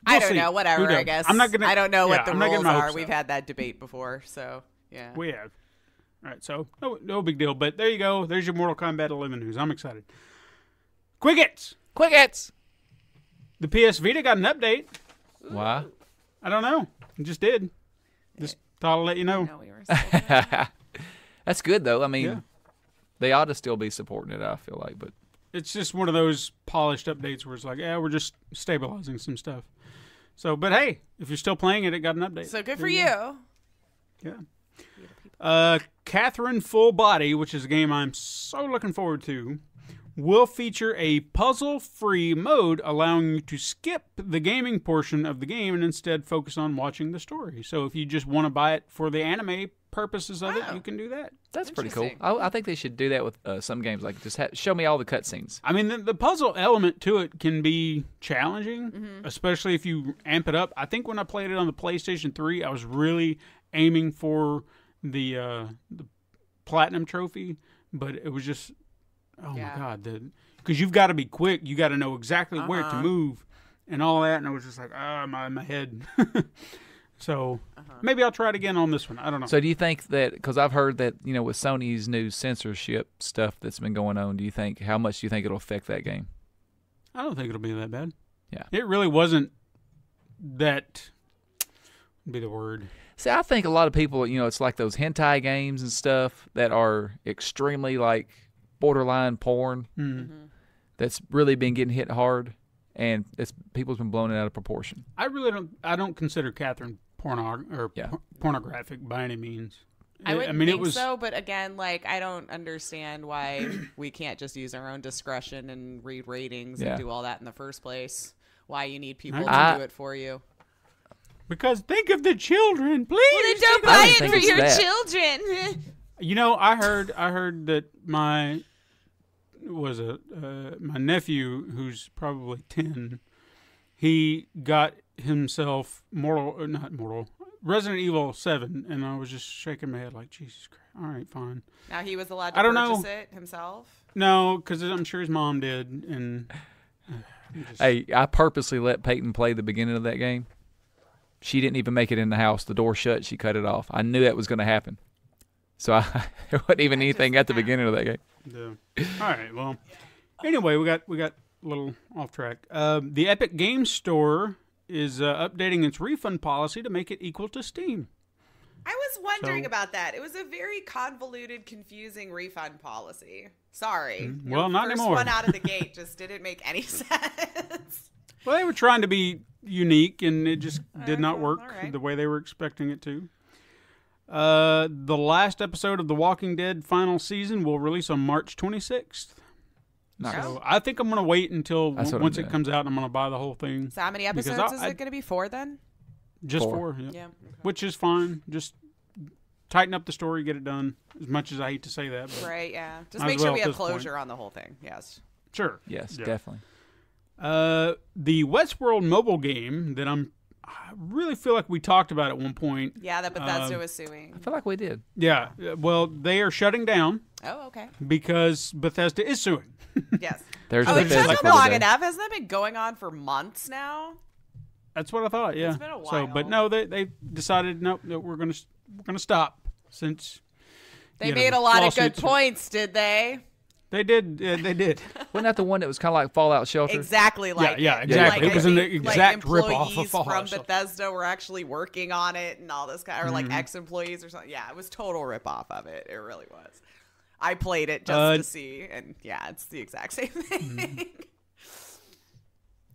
We'll I don't see. know. Whatever, Who knows? I guess. I'm not gonna- I don't know yeah, what the I'm not getting rules my are. hopes We've up. had that debate before, so yeah. We have. All right, so no big deal. But there you go. There's your Mortal Kombat 11 news. I'm excited. Quick hits. Quick hits! The PS Vita got an update. Why? I don't know. It just did. Just thought I'd let you know. No, we were still That's good, though. I mean, Yeah. they ought to still be supporting it, I feel like. But It's just one of those polished updates where it's like, yeah, we're just stabilizing some stuff. So, but hey, if you're still playing it, it got an update. So good for you. Yeah. Catherine Full Body, which is a game I'm so looking forward to, will feature a puzzle-free mode allowing you to skip the gaming portion of the game and instead focus on watching the story. So if you just want to buy it for the anime purposes of it, you can do that. that's pretty cool. Interesting. I think they should do that with some games. Like, just show me all the cutscenes. I mean, the puzzle element to it can be challenging, especially if you amp it up. I think when I played it on the PlayStation 3, I was really aiming for the Platinum Trophy, but it was just, my God. Because you've got to be quick. You got to know exactly where to move and all that. And I was just like, my head. So maybe I'll try it again on this one. I don't know. So do you think that, because I've heard that, with Sony's new censorship stuff that's been going on, how much do you think it'll affect that game? I don't think it'll be that bad. Yeah. It really wasn't that, would be the word. See, I think a lot of people, it's like those hentai games and stuff that are extremely, like, borderline porn that's really been getting hit hard, and people's been blown it out of proportion. I don't consider Catherine pornographic by any means. I wouldn't think so, but again, like, I don't understand why we can't just use our own discretion and read ratings and do all that in the first place. Why you need people to do it for you. Because think of the children, please. Well, then don't buy it for your children. I heard that my nephew, who's probably 10, he got himself Resident Evil 7, and I was just shaking my head like, Jesus Christ. All right, fine. Now he was allowed to purchase it himself? No, because I'm sure his mom did. And hey, I purposely let Peyton play the beginning of that game. She didn't even make it in the house. The door shut. She cut it off. I knew that was going to happen. So there wasn't even anything at the beginning of that game. Yeah. All right. Well, anyway, we got a little off track. The Epic Games Store is updating its refund policy to make it equal to Steam. I was wondering about that. It was a very convoluted, confusing refund policy. Sorry. Well, not first anymore. One out of the gate just didn't make any sense. Well, they were trying to be unique, and it just did not work right. the way they were expecting it to. The last episode of The Walking Dead final season will release on March 26th. Nice. So I think I'm going to wait until That's what once I'm it doing. comes out, and I'm going to buy the whole thing. So how many episodes is it going to be? 4 then? Just 4. 4, yeah. Yeah. Which is fine. Just tighten up the story, get it done. As much as I hate to say that. But Right, yeah. Just Might make as sure well we at have this point. closure on the whole thing. Yes. Sure. Yes, Yeah. definitely. The Westworld mobile game that I really feel like we talked about at one point. Yeah, that Bethesda was suing. I feel like we did. Yeah. Well, they are shutting down Oh, okay. because Bethesda is suing. Yes. There's Oh, the it Bethesda took for them the long day. enough. Hasn't that been going on for months now? That's what I thought. Yeah. It's been a So, but while. no, they decided no, we're gonna stop since They you know, made a lot of good lawsuits. points, did they? They did. They did. Wasn't that the one that was kind of like Fallout Shelter? Exactly like Yeah, it. exactly. Like, It was an exact rip-off of employees Fallout from Shelter. Bethesda were actually working on it and all this kind, or like ex-employees or something. Yeah, it was total rip-off of it. It really was. I played it just to see, and yeah, it's the exact same thing.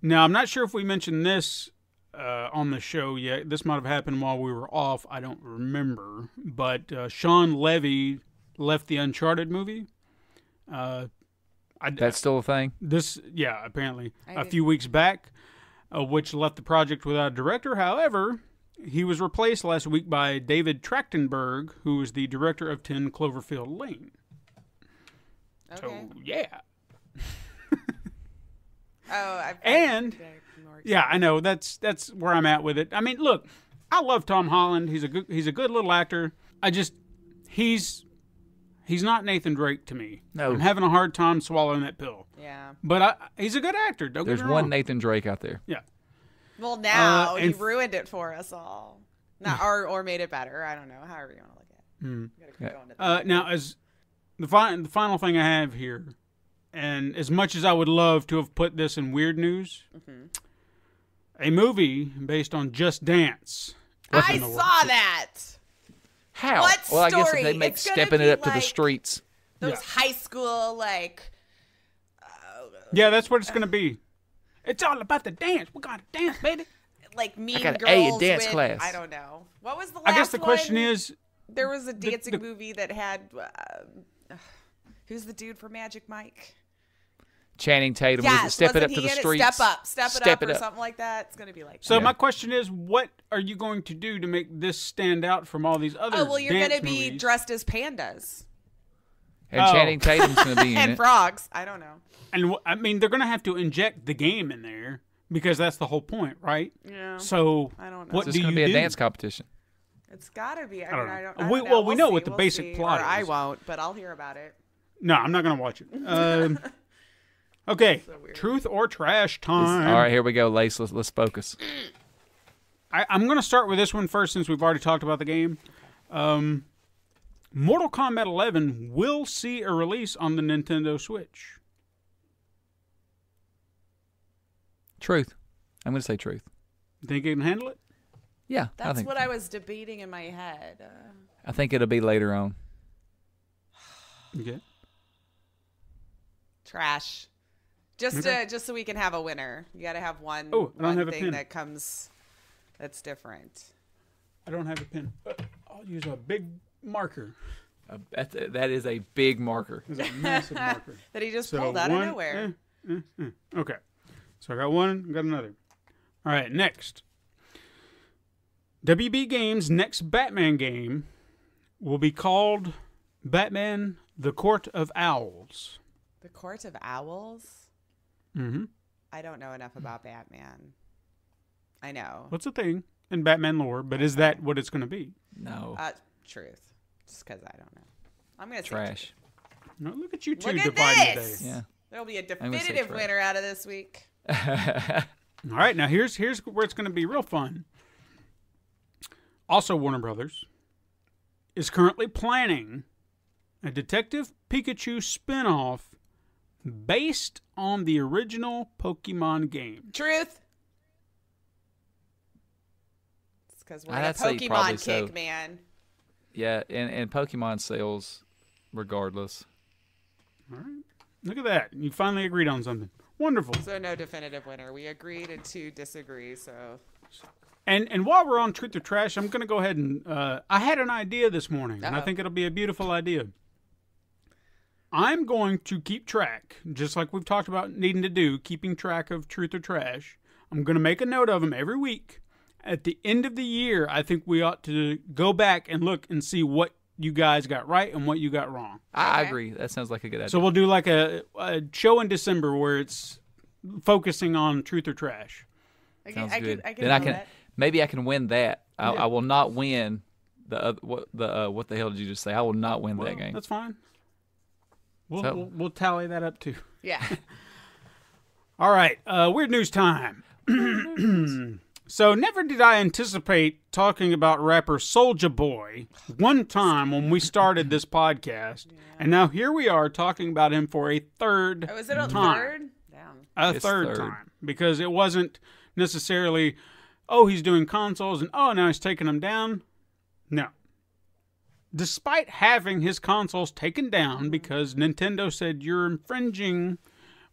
Now, I'm not sure if we mentioned this on the show yet. This might have happened while we were off. I don't remember. But Sean Levy left the Uncharted movie. That's still a thing? Apparently. A few weeks back, which left the project without a director. However, he was replaced last week by David Trachtenberg, who is the director of 10 Cloverfield Lane. Okay. So, yeah. I know that's where I'm at with it. I mean, look, I love Tom Holland. He's a good little actor. He's not Nathan Drake to me. No, I'm having a hard time swallowing that pill. Yeah, but he's a good actor. There's one Nathan Drake out there. Yeah. Well, now you ruined it for us all. Or made it better. I don't know. However you want to look at it. You gotta keep going to now, as the final thing I have here, and as much as I would love to have put this in weird news, a movie based on Just Dance. I saw that. How? What well, I guess story? if they make stepping it up to the streets. Those high school, yeah, that's what it's going to be. It's all about the dance. We got to dance, baby. Like Mean I got Girls an A in dance with, class. I don't know. What was the last one? I guess the question is... There was a dancing movie that had... who's the dude for Magic Mike? Channing Tatum. Yes, Step it up to the streets. Step it up, or something like that. It's going to be like that. So my question is, what are you going to do to make this stand out from all these other you're going to be movies? dressed as pandas. And Channing Tatum's going to be in and it. frogs. I don't know. And I mean, they're going to have to inject the game in there because that's the whole point, right? Yeah. So I don't know. What It's do going to you be do? a dance competition. It's got to be. I don't We know. we know see. what the basic see. plot Or is. I won't, but I'll hear about it. No, I'm not going to watch it. Okay, truth or trash time. All right, here we go, Lace. Let's focus. I'm going to start with this one first since we've already talked about the game. Mortal Kombat 11 will see a release on the Nintendo Switch. Truth. I'm going to say truth. Think it can handle it? Yeah, That's what I was debating in my head. I think it'll be later on. Okay. Trash. Just so we can have a winner. You got to have one thing that comes that's different. I don't have a pen. I'll use a big marker. That is a big marker. It's a massive marker. That he just pulled out of nowhere. Okay. So I got one, got another. All right, next. WB Games' next Batman game will be called Batman: The Court of Owls. The Court of Owls? Mm-hmm. I don't know enough about Batman. I know. What's the thing in Batman lore, but is that what it's going to be? No. Truth. Just because I don't know. I'm going to say trash. No, look at you two look dividing at this. today. Yeah. There'll be a definitive winner out of this week. All right, now here's where it's going to be real fun. Also, Warner Brothers is currently planning a Detective Pikachu spin-off based on the original Pokemon game. Truth. It's because we're in a Pokemon kick, man. Yeah, and Pokemon sales regardless. All right. Look at that. You finally agreed on something. Wonderful. So no definitive winner. We agreed to disagree, so... And while we're on Truth or Trash, I'm going to go ahead and... I had an idea this morning, and I think it'll be a beautiful idea. I'm going to keep track, just like we've talked about needing to do, keeping track of Truth or Trash. I'm going to make a note of them every week. At the end of the year, I think we ought to go back and look and see what you guys got right and what you got wrong. I agree. That sounds like a good idea. So we'll do like a show in December where it's focusing on Truth or Trash. Sounds good. Then maybe I can win that. I will not win what the hell did you just say? I will not win that game. That's fine. We'll tally that up too. Yeah. All right. Weird news time. So never did I anticipate talking about rapper Soulja Boy one time when we started this podcast, and now here we are talking about him for a third Oh, is it a time. third? Damn. A third time. Because it wasn't necessarily, oh, he's doing consoles, and oh, now he's taking them down. No. Despite having his consoles taken down because Nintendo said, you're infringing,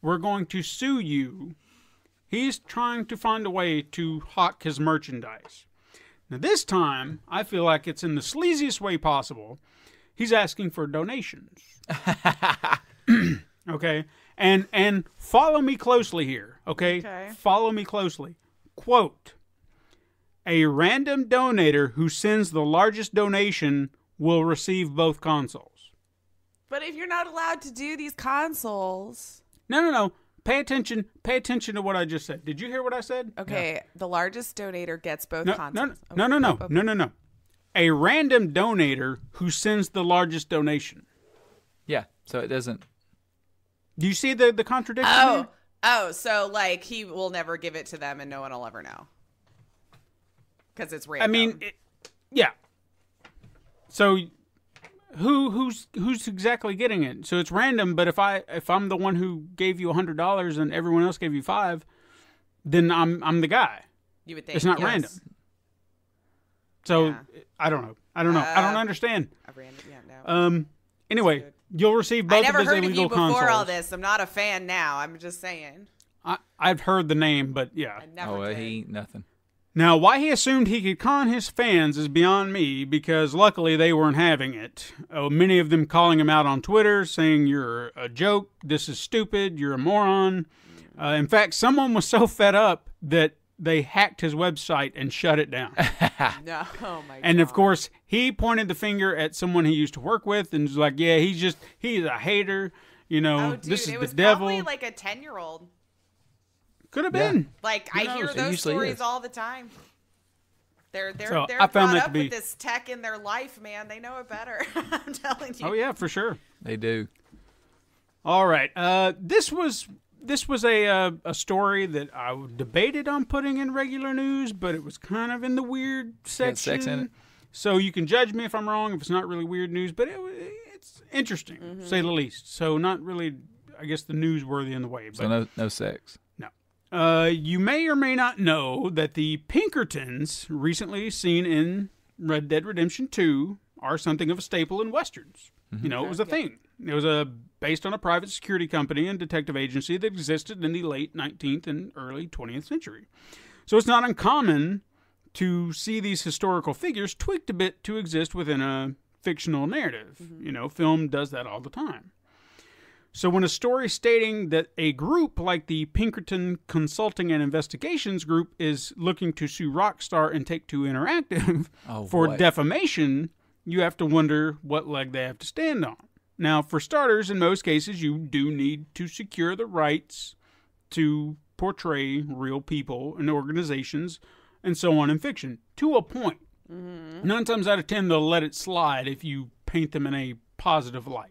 we're going to sue you, he's trying to find a way to hawk his merchandise. Now this time, I feel like it's in the sleaziest way possible. He's asking for donations. Okay? And follow me closely here, okay? Follow me closely. Quote, a random donator who sends the largest donation will receive both consoles. But if you're not allowed to do these consoles... No. Pay attention to what I just said. Did you hear what I said? Okay, the largest donator gets both consoles. No. A random donator who sends the largest donation. Yeah, so it doesn't... Do you see the contradiction? So like he will never give it to them and no one will ever know. Because it's random. I mean, yeah. So who's exactly getting it? So it's random, but if I'm the one who gave you $100 and everyone else gave you $5, then I'm the guy. You would think it's not random. So yeah. I don't know. I don't understand. Anyway, you'll receive both of his illegal consoles. I never heard of you before all this. I'm not a fan now. I'm just saying. I've heard the name, but yeah. I never did. He ain't nothing. Now, why he assumed he could con his fans is beyond me, because luckily they weren't having it. Many of them calling him out on Twitter, saying, you're a joke, this is stupid, you're a moron. In fact, someone was so fed up that they hacked his website and shut it down. No, oh my God. And of course, he pointed the finger at someone he used to work with and was like, yeah, he's a hater, this is the devil. It was probably like a 10-year-old. Could have been. Like, I hear those stories all the time. They're brought up with this tech in their life, man. They know it better. I'm telling you. Oh yeah, for sure. They do. All right. This was a story that I debated on putting in regular news, but it was kind of in the weird section. Sex in it. So you can judge me if I'm wrong, if it's not really weird news, but it's interesting, to say the least. So not really, I guess, the newsworthy in the way. But so no sex. You may or may not know that the Pinkertons, recently seen in Red Dead Redemption 2, are something of a staple in Westerns. Mm-hmm. It was a thing. It was based on a private security company and detective agency that existed in the late 19th and early 20th century. So it's not uncommon to see these historical figures tweaked a bit to exist within a fictional narrative. Mm-hmm. Film does that all the time. So when a story stating that a group like the Pinkerton Consulting and Investigations Group is looking to sue Rockstar and Take-Two Interactive for defamation, you have to wonder what leg they have to stand on. Now, for starters, in most cases, you do need to secure the rights to portray real people and organizations and so on in fiction, to a point. Mm-hmm. 9 times out of 10, they'll let it slide if you paint them in a positive light.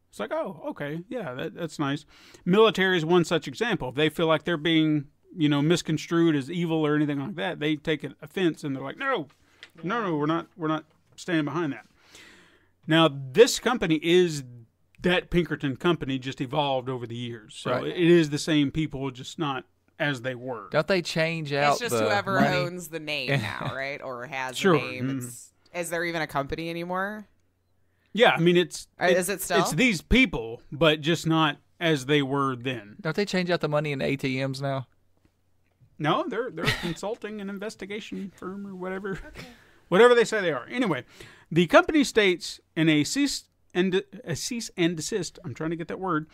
It's like, oh, okay, yeah, that's nice. Military is one such example. If they feel like they're being, misconstrued as evil or anything like that, they take an offense and they're like, no, we're not standing behind that. Now, this company is that Pinkerton company, just evolved over the years. So it is the same people, just not as they were. Don't they change out? It's just whoever owns the name now, right? Or has the name. Mm-hmm. Is there even a company anymore? Yeah, I mean, is it still? It's these people, but just not as they were then. Don't they change out the money in ATMs now? No, they're a consulting and investigation firm or whatever. Okay. Whatever they say they are. Anyway, the company states in a cease and desist, I'm trying to get that word,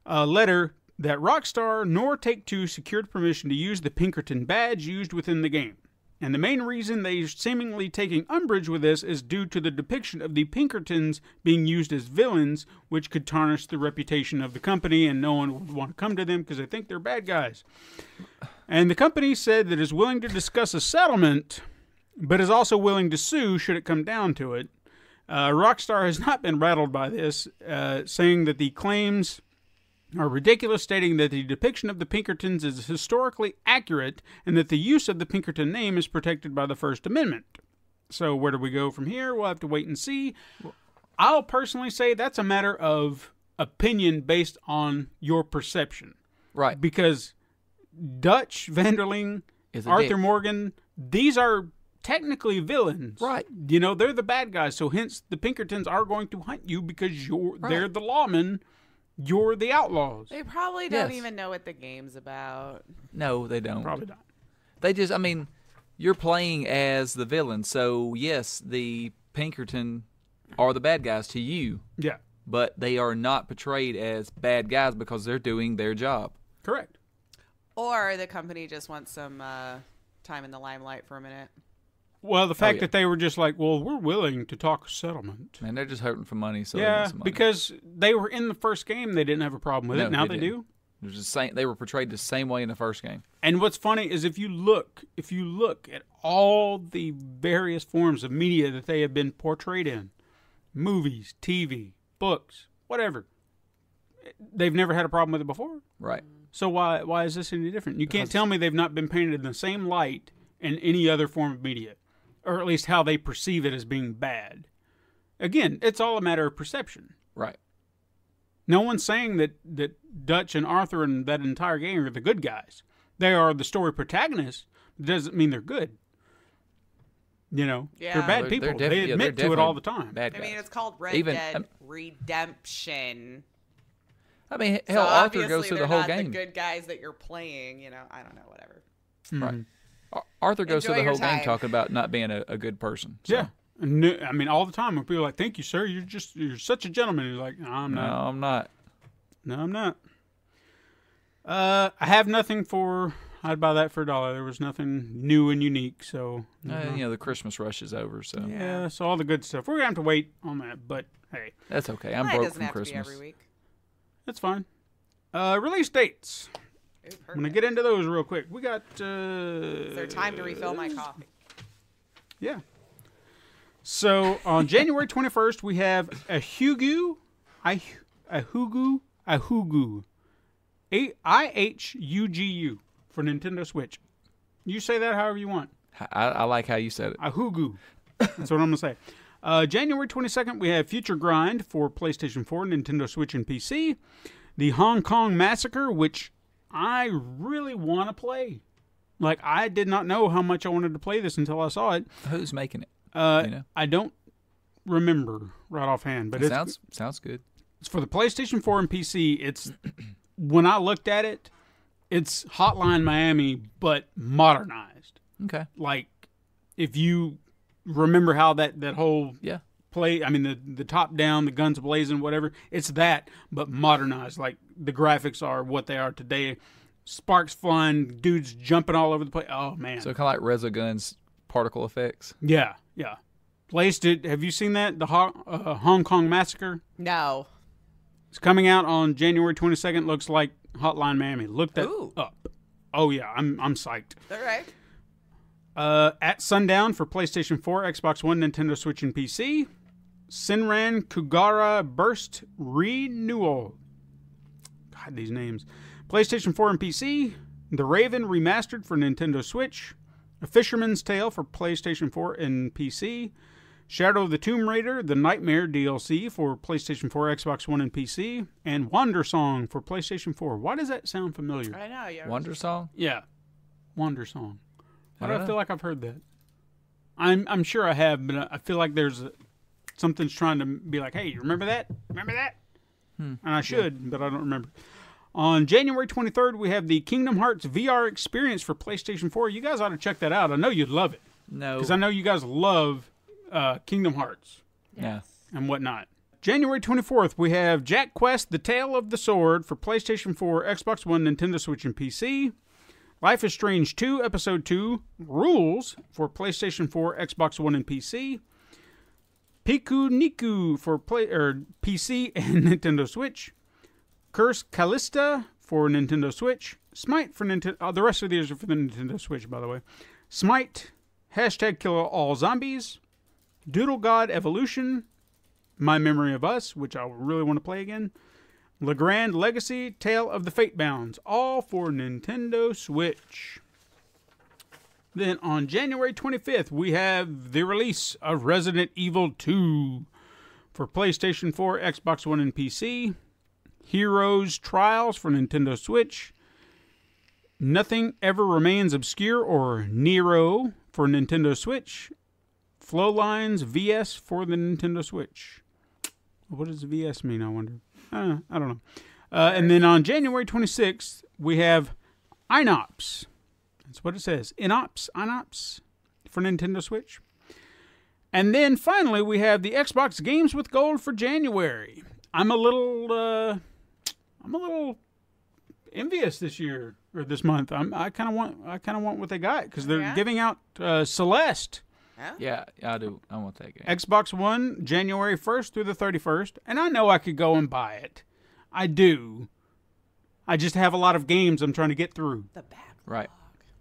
letter that Rockstar nor Take-Two secured permission to use the Pinkerton badge used within the game. And the main reason they're seemingly taking umbrage with this is due to the depiction of the Pinkertons being used as villains, which could tarnish the reputation of the company, and no one would want to come to them because they think they're bad guys. And the company said that it is willing to discuss a settlement, but is also willing to sue should it come down to it. Rockstar has not been rattled by this, saying that the claims are ridiculous, stating that the depiction of the Pinkertons is historically accurate and that the use of the Pinkerton name is protected by the First Amendment. So where do we go from here? We'll have to wait and see. I'll personally say that's a matter of opinion based on your perception. Right. Because Dutch, Vanderling, Arthur Morgan, these are technically villains. Right. You know, they're the bad guys, so hence the Pinkertons are going to hunt you because they're the lawmen, you're the outlaws. They probably don't even know what the game's about. No, they don't. Probably not. They just, I mean, you're playing as the villain, so yes, the Pinkerton are the bad guys to you. Yeah. But they are not portrayed as bad guys because they're doing their job. Correct. Or the company just wants some time in the limelight for a minute. Well, the fact that they were just like, well, we're willing to talk settlement. Man, they're just hurting for money. So they yeah, want some money. because they were in the first game, they didn't have a problem with it. Now they do. It was the same, they were portrayed the same way in the first game. And what's funny is if you look at all the various forms of media that they have been portrayed in, movies, TV, books, whatever, they've never had a problem with it before. Right. So why is this any different? You can't tell me they've not been painted in the same light in any other form of media, or at least how they perceive it as being bad. Again, it's all a matter of perception. Right. No one's saying that Dutch and Arthur and that entire gang are the good guys. They are the story protagonists. It doesn't mean they're good. You know, they're bad people. They admit to it all the time. Bad guys. I mean, it's called Red Dead Redemption. I mean, hell, so Arthur goes through the whole game. They're not the good guys that you're playing. You know, I don't know, whatever. Right. Arthur goes through the whole game time. talking about not being a good person. So. Yeah. I mean, all the time when people are like, "Thank you, sir. You're such a gentleman." He's like, "No, I'm not. No, I'm not. No, I'm not." I have nothing for. I'd buy that for $1. There was nothing new and unique, so You know, the Christmas rush is over, so yeah. So all the good stuff. We're gonna have to wait on that, but hey, that's okay. I'm broke from Christmas. Every week. That's fine. Release dates. Ooh, I'm gonna get into those real quick. We got. Is there time to refill my coffee? Yeah. So on January 21st, we have Ihugu, IHUGU for Nintendo Switch. You say that however you want. I like how you said it. Ihugu. That's what I'm gonna say. January 22nd, we have Future Grind for PlayStation 4, Nintendo Switch, and PC. The Hong Kong Massacre, which I really want to play. Like, I did not know how much I wanted to play this until I saw it. Who's making it? I don't remember right offhand, but it sounds good. It's for the PlayStation 4 and PC. It's when I looked at it, it's Hotline Miami but modernized. Okay. Like if you remember how that whole play, I mean the top down, the guns blazing, whatever, it's that but modernized. Like the graphics are what they are today. Sparks flying, dudes jumping all over the place. Oh man. So kind of like Resogun's particle effects. Yeah. Placed it. Have you seen that? The Hong Kong Massacre? No. It's coming out on January 22nd. Looks like Hotline Miami. Look that up. Oh, yeah. I'm psyched. All right. At sundown for PlayStation 4, Xbox One, Nintendo Switch, and PC. Senran Kugara Burst Renewal. God, these names. PlayStation 4 and PC. The Raven Remastered for Nintendo Switch. A Fisherman's Tale for PlayStation 4 and PC. Shadow of the Tomb Raider, the Nightmare DLC for PlayStation 4, Xbox One, and PC. And Wander Song for PlayStation 4. Why does that sound familiar? I know. Yeah. Wander Song? Yeah. Wander Song. Why do I feel like I've heard that? I'm sure I have, but I feel like there's something's trying to be like, hey, you remember that? Remember that? And I should, but I don't remember. On January 23rd, we have the Kingdom Hearts VR experience for PlayStation 4. You guys ought to check that out. I know you'd love it. No. Because I know you guys love Kingdom Hearts. Yeah. And whatnot. January 24th, we have Jack Quest, The Tale of the Sword for PlayStation 4, Xbox One, Nintendo Switch, and PC. Life is Strange 2, Episode 2, Rules for PlayStation 4, Xbox One, and PC. Piku Niku for PC and Nintendo Switch. Curse Callista for Nintendo Switch. Smite for Nintendo... the rest of these are for the Nintendo Switch, by the way. Smite, #Kill All Zombies. Doodle God Evolution. My Memory of Us, which I really want to play again. Le Grand Legacy, Tale of the Fatebounds, all for Nintendo Switch. Then on January 25th, we have the release of Resident Evil 2 for PlayStation 4, Xbox One, and PC. Heroes Trials for Nintendo Switch. Nothing Ever Remains Obscure or Nero for Nintendo Switch. Flowlines VS for the Nintendo Switch. What does VS mean, I wonder? I don't know. And then on January 26th, we have Inops. That's what it says. Inops for Nintendo Switch. And then finally, we have the Xbox Games with Gold for January. I'm a little envious this year or this month. I kind of want what they got because they're giving out Celeste. Yeah, I do. I want that game. Xbox One, January 1st through the 31st. And I know I could go and buy it. I do. I just have a lot of games I'm trying to get through. The backlog. Right.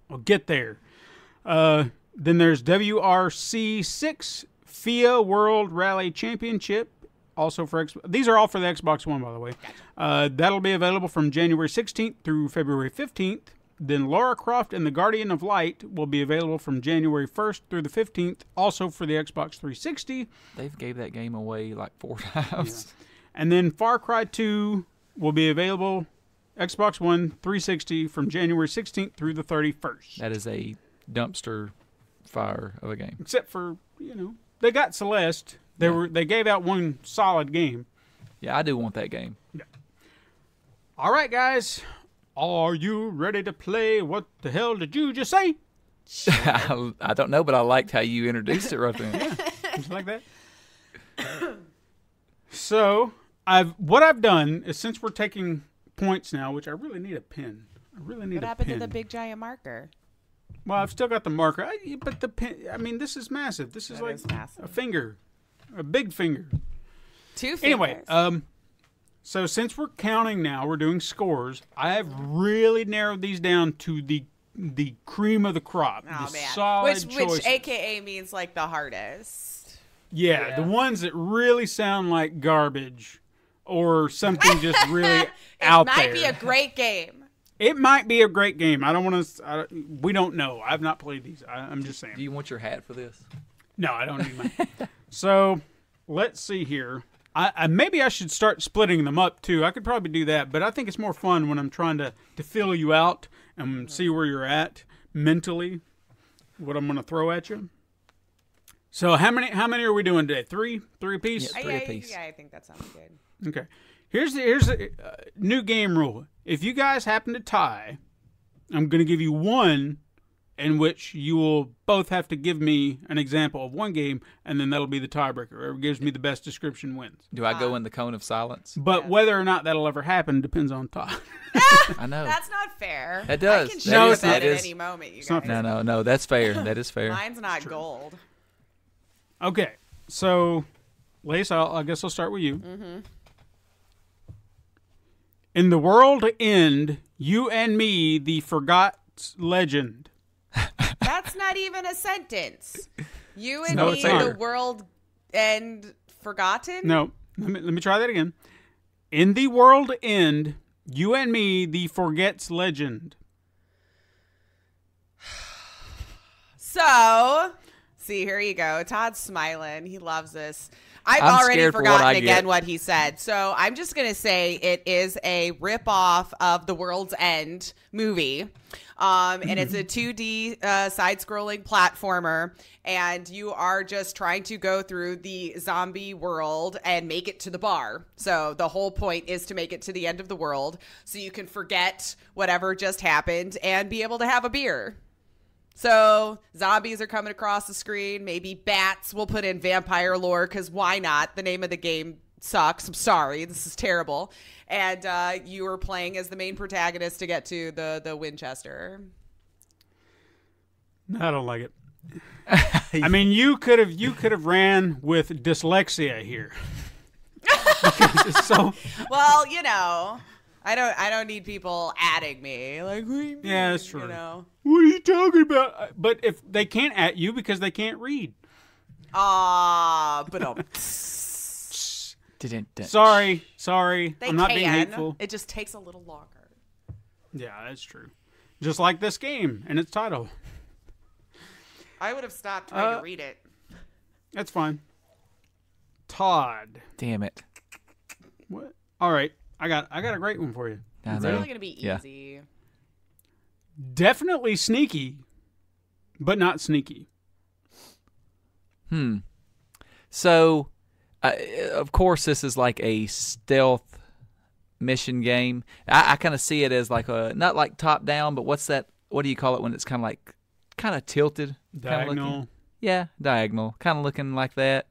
I'll get there. Then there's WRC 6 FIA World Rally Championship. Also for these are all for the Xbox One, by the way. Gotcha. That'll be available from January 16th through February 15th. Then Lara Croft and the Guardian of Light will be available from January 1st through the 15th, also for the Xbox 360. They've gave that game away like 4 times. Yeah. And then Far Cry 2 will be available Xbox One 360 from January 16th through the 31st. That is a dumpster fire of a game. Except for, they got Celeste. They gave out one solid game. Yeah, I do want that game. Yeah. All right, guys. Are you ready to play? What the hell did you just say? I don't know, but I liked how you introduced it right there. Yeah, just like that. So, what I've done is, since we're taking points now, which I really need a pen. What happened to the big giant marker? Well, I've still got the marker, but the pen. I mean, this is massive. This is massive. A finger, a big finger. 2 fingers. Anyway, so since we're counting now, we're doing scores. I have really narrowed these down to the cream of the crop. Oh, the man. Solid Which AKA means like the hardest. Yeah, the ones that really sound like garbage or something just really out there. It might be a great game. It might be a great game. I don't want to. We don't know. I've not played these. I'm just saying. Do you want your hat for this? No, I don't need mine. So let's see here. Maybe I should start splitting them up too. I could probably do that, but I think it's more fun when I'm trying to fill you out and see where you're at mentally. What I'm going to throw at you. So how many are we doing today? Three apiece. Yeah, 3 apiece. Yeah, I think that sounds good. Okay. Here's the new game rule. If you guys happen to tie, I'm going to give you one in which you will both have to give me an example of one game, and then that'll be the tiebreaker. Whoever gives me the best description wins. Do I go in the cone of silence? But whether or not that'll ever happen depends on Todd. I know. That's not fair. It does. I can show that at any moment, you guys. No, that's fair. That is fair. Mine's not gold. Okay, so, Lace, I guess I'll start with you. Mm-hmm. In the world end, you and me, the forgot legend. That's not even a sentence. You and No, me, it's not. the world end forgotten? No, let me try that again. In the world end, you and me, the forgets legend. So, see, here you go. Todd's smiling. He loves this. I've I'm already scared for what forgotten I again get. what he said. So I'm just going to say it is a ripoff of The World's End movie. And it's a 2D side-scrolling platformer. And you are just trying to go through the zombie world and make it to the bar. So the whole point is to make it to the end of the world so you can forget whatever just happened and be able to have a beer. So zombies are coming across the screen. Maybe bats. We'll put in vampire lore because why not? The name of the game sucks. I'm sorry. This is terrible. And you are playing as the main protagonist to get to the Winchester. I don't like it. I mean, you could have ran with dyslexia here. Because it's so. Well, you know, I don't need people adding me. Like, what do you mean? Yeah, that's true. You know. What are you talking about? But if they can't at you because they can't read. But Sorry. They I'm not can. being hateful. It just takes a little longer. Yeah, that's true. Just like this game and its title. I would have stopped trying to read it. That's fine. Todd. Damn it. What? All right. I got a great one for you. It's really going to be easy. Definitely sneaky, but not sneaky. So, of course, this is like a stealth mission game. I kind of see it as like not like top down, but what's that? What do you call it when it's kind of tilted? Diagonal. Yeah, diagonal. Kind of looking like that.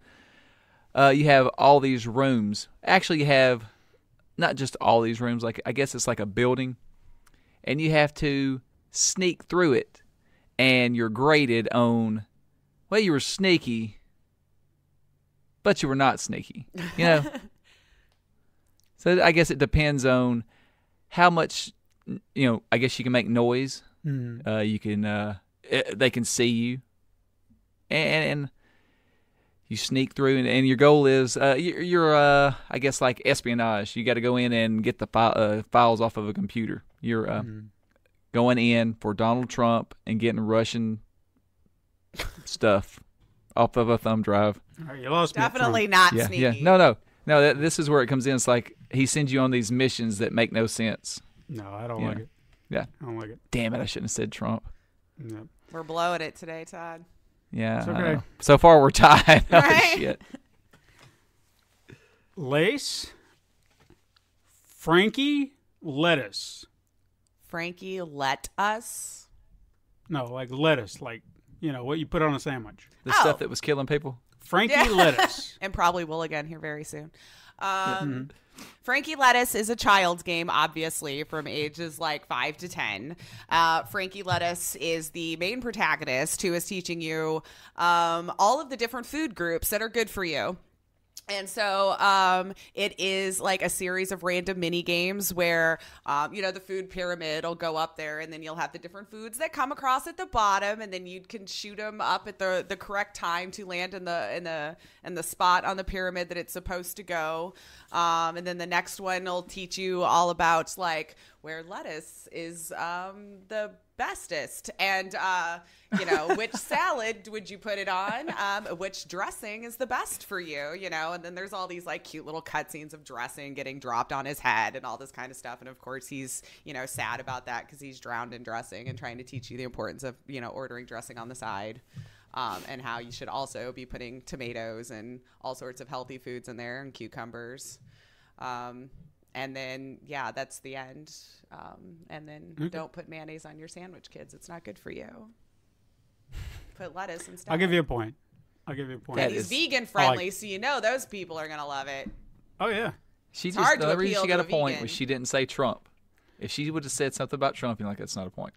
You have all these rooms. Actually, you have not just all these rooms. Like I guess it's like a building, and you have to sneak through it, and you're graded on. Well, you were sneaky, but you were not sneaky. You know. So I guess it depends on how much. I guess you can make noise. You can. They can see you, and you sneak through, and your goal is you're I guess like espionage. You got to go in and get the files off of a computer. You're going in for Donald Trump and getting Russian stuff off of a thumb drive. All right, you lost me. Definitely not sneaky. Yeah. No. This is where it comes in. It's like he sends you on these missions that make no sense. No, I don't like it. Yeah, I don't like it. Damn it! I shouldn't have said Trump. No. We're blowing it today, Todd. Yeah, it's okay. So far we're tied. Right? Oh, shit. Lace. Frankie Lettuce. Frankie let us. No, like lettuce, like what you put on a sandwich. The stuff that was killing people. Frankie Lettuce. And probably will again here very soon. Frankie Lettuce is a child's game, obviously, from ages like 5 to 10. Frankie Lettuce is the main protagonist who is teaching you all of the different food groups that are good for you. And so it is like a series of random mini games where, the food pyramid will go up there, and then you'll have the different foods that come across at the bottom, and then you can shoot them up at the correct time to land in the spot on the pyramid that it's supposed to go. And then the next one will teach you all about like where lettuce is the bestest, and which salad would you put it on, which dressing is the best for you, and then there's all these like cute little cutscenes of dressing getting dropped on his head and all this kind of stuff, and of course he's sad about that because he's drowned in dressing, and trying to teach you the importance of ordering dressing on the side, and how you should also be putting tomatoes and all sorts of healthy foods in there, and cucumbers. And then, that's the end. And then don't put mayonnaise on your sandwich, kids. It's not good for you. Put lettuce instead. I'll give you a point. And he's vegan friendly, so those people are going to love it. Oh, yeah. The reason she got a point was she didn't say Trump. If she would have said something about Trump, you're like, that's not a point.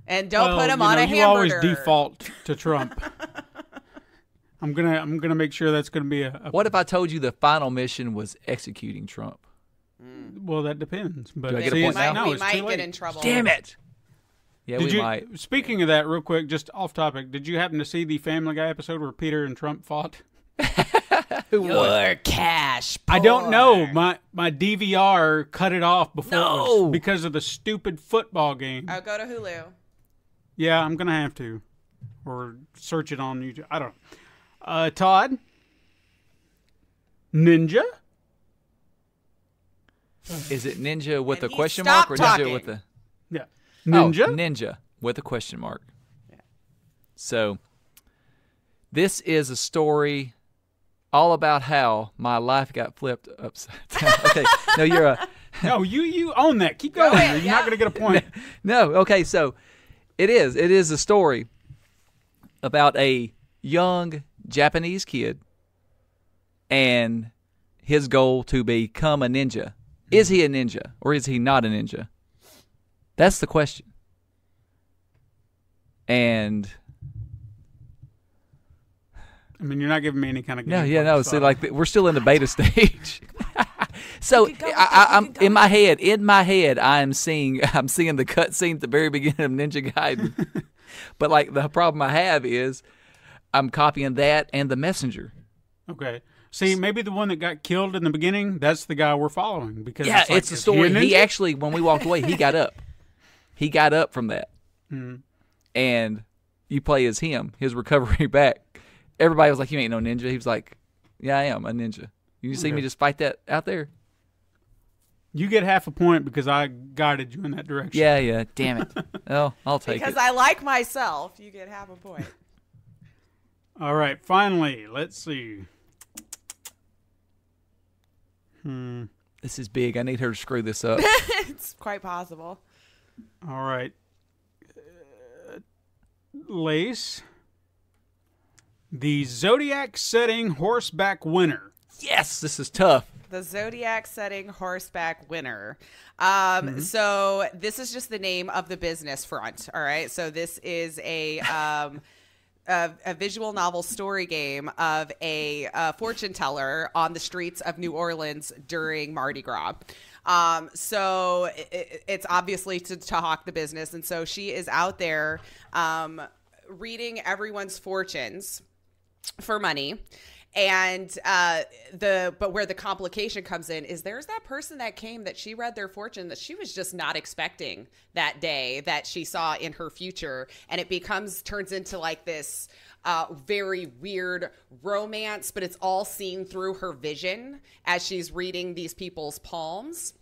And don't put him on a hamburger. You always default to Trump. I'm gonna make sure that's gonna be a. What if I told you the final mission was executing Trump? Well, that depends. But do I get a point now? We might get in trouble. Damn it! Yeah, we might. Speaking of that, real quick, just off topic, did you happen to see the Family Guy episode where Peter and Trump fought? Who won? Your cash poor. I don't know. My DVR cut it off before because of the stupid football game. I'll go to Hulu. Yeah, I'm gonna have to, or search it on YouTube. I don't know. Todd, Ninja. Is it ninja with and a question mark or talking. ninja with a Ninja? Oh, ninja with a question mark. Yeah. So this is a story all about how my life got flipped upside down. Okay, no, you're a no. You own that. Keep going. You're not going to get a point. No. Okay, so it is a story about a young Japanese kid and his goal to become a ninja. Is he a ninja or is he not a ninja? That's the question. And I mean, you're not giving me any kind of game. No. See, like we're still in the beta stage. So I'm in my head. I'm seeing the cutscene at the very beginning of Ninja Gaiden. But like the problem I have is I'm copying that and the messenger. Okay. See, maybe the one that got killed in the beginning, that's the guy we're following. Because it's the story. He actually, when we walked away, he got up. He got up from that. Mm-hmm. And you play as him, his recovery back. Everybody was like, you ain't no ninja. He was like, yeah, I am a ninja. You see me just fight that out there? You get half a point because I guided you in that direction. Yeah. Damn it. Oh, I'll take because it. I like myself, you get half a point. All right, finally, let's see. This is big. I need her to screw this up. It's quite possible. All right. Lace. The Zodiac setting horseback winner. Yes, this is tough. The Zodiac setting horseback winner. So this is just the name of the business front. All right. So this is a visual novel story game of a fortune teller on the streets of New Orleans during Mardi Gras. So it's obviously to hawk the business. And so she is out there reading everyone's fortunes for money. And but where the complication comes in is there's that person that came that she read their fortune that she was just not expecting that day that she saw in her future, and it turns into like this very weird romance, but it's all seen through her vision as she's reading these people's palms.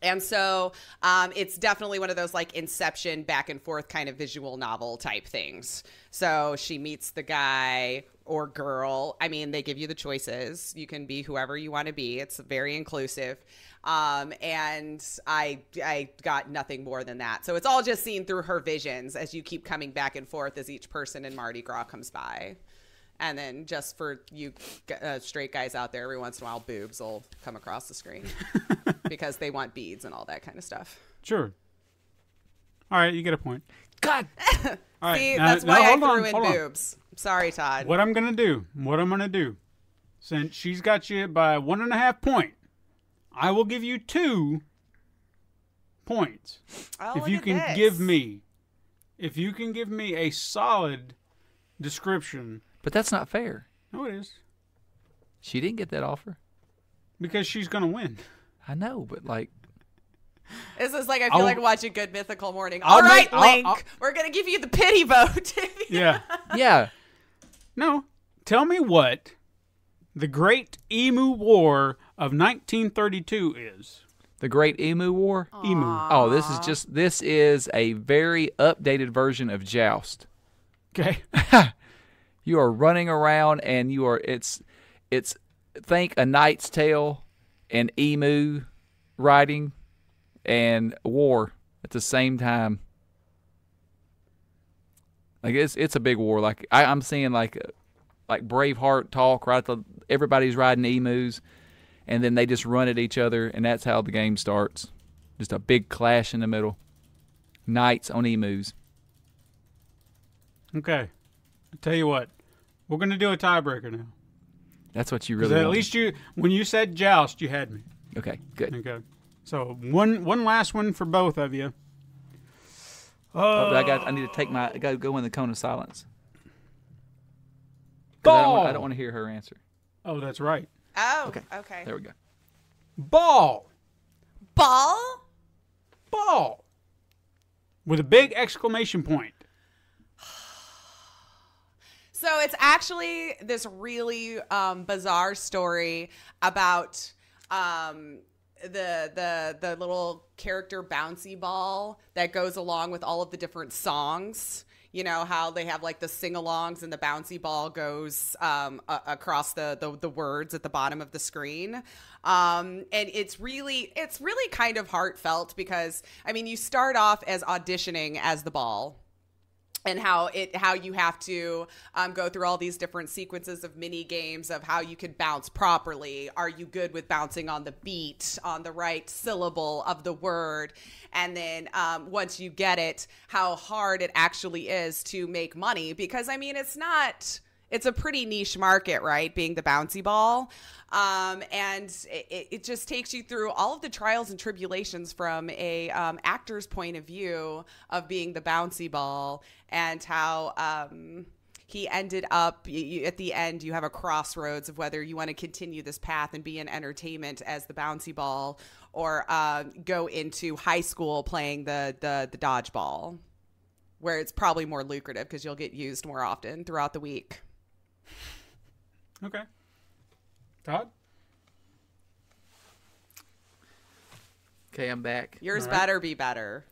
And so it's definitely one of those like Inception back and forth kind of visual novel type things. So she meets the guy or girl. I mean, they give you the choices. You can be whoever you want to be. It's very inclusive. And I got nothing more than that. So it's all just seen through her visions as you keep coming back and forth as each person in Mardi Gras comes by. And then just for you straight guys out there, every once in a while, boobs will come across the screen because they want beads and all that kind of stuff. Sure. All right, you get a point. God. All right, see, that's why I threw in boobs. Sorry, Todd. What I'm going to do, since she's got you by 1.5 points, I will give you 2 points. Oh, if you can give me a solid description. But that's not fair. No, it is. She didn't get that offer. Because she's going to win. I know, but like... This is like, I feel like watching Good Mythical Morning. I'll All right, make- Link, we're going to give you the pity vote. Yeah. Yeah. No. Tell me what the Great Emu War of 1932 is. The Great Emu War? Emu. Oh, this is a very updated version of Joust. Okay. You are running around and it's think A Knight's Tale and emu riding and war at the same time. Like it's a big war. Like I'm seeing like Braveheart talk, right? Everybody's riding emus, and then they just run at each other, and that's how the game starts. Just a big clash in the middle. Knights on emus. Okay. I'll tell you what. We're going to do a tiebreaker now. That's what you really at want. least when you said joust, you had me. Okay, good. Okay. So one last one for both of you. I need to take I got to go in the cone of silence. Ball. I don't want to hear her answer. Oh, that's right. Oh, okay. There we go. Ball. Ball? Ball. With a big exclamation point. So it's actually this really bizarre story about the little character bouncy ball that goes along with all of the different songs. You know how they have like the sing-alongs and the bouncy ball goes across the words at the bottom of the screen. And it's really kind of heartfelt because, I mean, you start off as auditioning as the ball. And how you have to go through all these different sequences of mini games of how you can bounce properly. Are you good with bouncing on the beat, on the right syllable of the word? And then once you get it, how hard it actually is to make money. Because, I mean, it's a pretty niche market, right? Being the bouncy ball. And it just takes you through all of the trials and tribulations from a actor's point of view of being the bouncy ball and how, he ended up at the end. You have a crossroads of whether you want to continue this path and be in entertainment as the bouncy ball, or go into high school playing the dodgeball, where it's probably more lucrative because you'll get used more often throughout the week. Okay. Todd? Okay, I'm back. Yours better be better.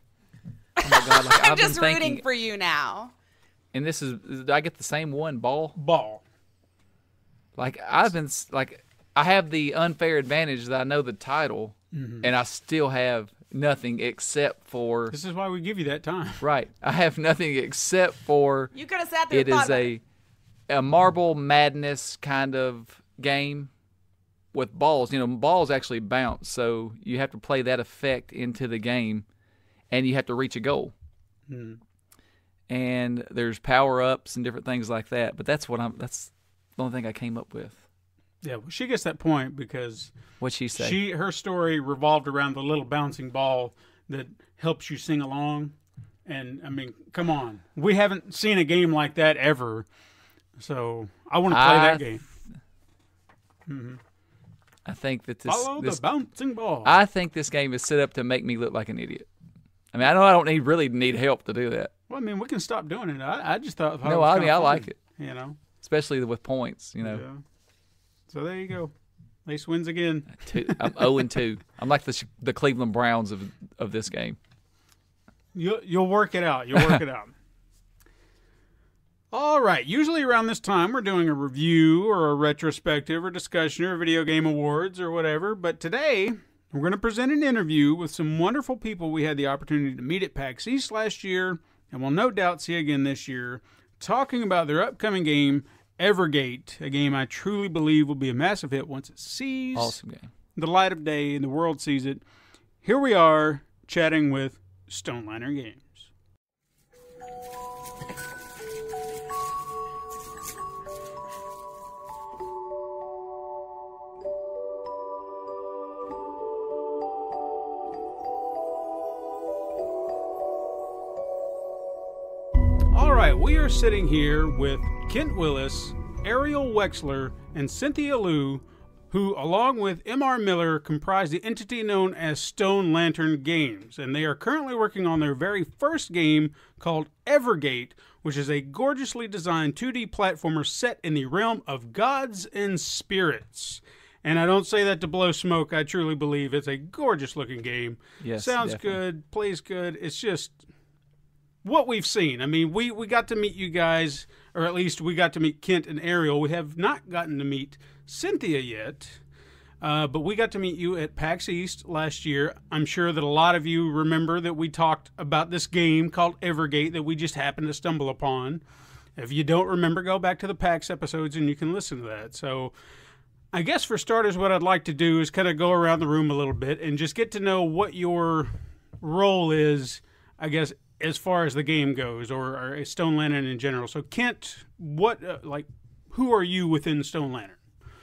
Oh my God, like, I'm just rooting for you now. And this is, did I get the same one? Ball? Like, I have the unfair advantage that I know the title, and I still have nothing except for... This is why we give you that time. Right. I have nothing except for... You could have sat there and thought about it. A Marble Madness kind of game with balls. You know, balls actually bounce, so you have to play that effect into the game, and you have to reach a goal. And there's power-ups and different things like that, but that's the only thing I came up with. Yeah, well, she gets that point because what'd she say? Her story revolved around the little bouncing ball that helps you sing along. And I mean, come on, we haven't seen a game like that ever, so I want to play that game. I think that this the bouncing ball. I think this game is set up to make me look like an idiot. I mean, I know I don't really need help to do that. Well, I mean, we can stop doing it. I just thought. No, I mean, I like it. You know, especially with points. You know. Yeah. So there you go. Ace wins again. I'm 0-2. I'm like the Cleveland Browns of this game. You'll work it out. You'll work it out. All right. Usually around this time, we're doing a review or a retrospective or discussion or video game awards or whatever. But today, we're going to present an interview with some wonderful people we had the opportunity to meet at PAX East last year, and will no doubt see again this year, talking about their upcoming game, Evergate, a game I truly believe will be a massive hit once it sees awesome game. The light of day and the world sees it. Here we are chatting with Stone Lantern Games. All right, we are sitting here with Kent Willis, Ariel Wexler, and Cynthia Lu, who, along with M.R. Miller, comprise the entity known as Stone Lantern Games, and they are currently working on their very first game called Evergate, which is a gorgeously designed 2D platformer set in the realm of gods and spirits. And I don't say that to blow smoke. I truly believe it's a gorgeous-looking game. Yes, sounds definitely good, plays good. It's just what we've seen. I mean, we got to meet you guys, or at least we got to meet Kent and Ariel. We have not gotten to meet Cynthia yet, but we got to meet you at PAX East last year. I'm sure that a lot of you remember that we talked about this game called Evergate that we just happened to stumble upon. If you don't remember, go back to the PAX episodes and you can listen to that. So I guess for starters, what I'd like to do is kind of go around the room a little bit and just get to know what your role is, I guess, as far as the game goes, or Stone Lantern in general. So Kent, who are you within Stone Lantern?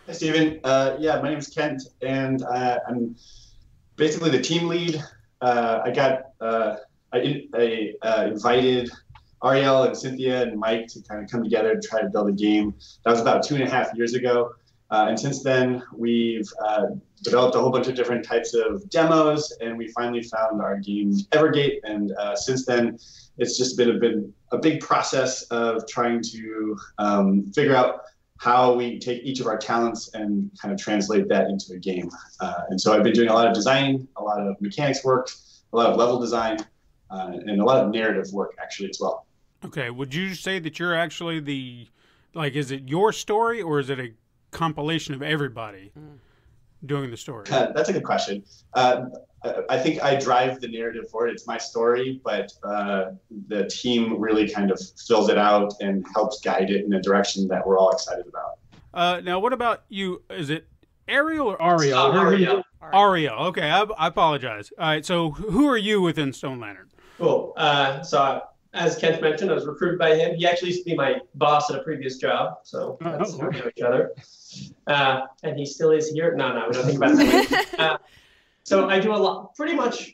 Hi, Steven. My name is Kent, and I'm basically the team lead. I invited Ariel and Cynthia and Mike to kind of come together and try to build a game. That was about 2.5 years ago. And since then, we've developed a whole bunch of different types of demos, and we finally found our game Evergate. And since then, it's just been a big process of trying to figure out how we take each of our talents and kind of translate that into a game. And so I've been doing a lot of designing, a lot of mechanics work, a lot of level design, and a lot of narrative work actually as well. Okay, would you say that you're actually is it your story, or is it a compilation of everybody doing the story? That's a good question. I think I drive the narrative forward. It's my story, but the team really kind of fills it out and helps guide it in a direction that we're all excited about. Now, what about you? Is it Ariel or Ariel? Ariel. Ariel. Okay, I apologize. All right, so who are you within Stone Lantern? Cool. So as Kent mentioned, I was recruited by him. He actually used to be my boss at a previous job, so that's how we know each other. And he still is here. No, we don't think about that. So I do pretty much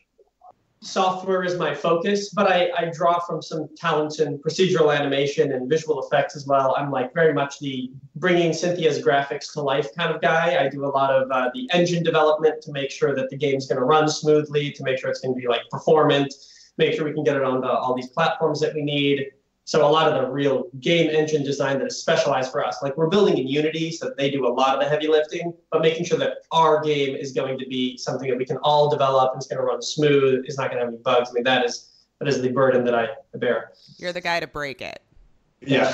software is my focus, but I draw from some talents in procedural animation and visual effects as well. I'm like very much the bringing Cynthia's graphics to life kind of guy. I do a lot of the engine development to make sure that the game's going to run smoothly, to make sure it's going to be like performant, make sure we can get it onto all these platforms that we need. So a lot of the real game engine design that is specialized for us. Like we're building in Unity, so that they do a lot of the heavy lifting, but making sure that our game is going to be something that we can all develop and it's going to run smooth, is not going to have any bugs. I mean, that is the burden that I bear. You're the guy to break it. Yeah.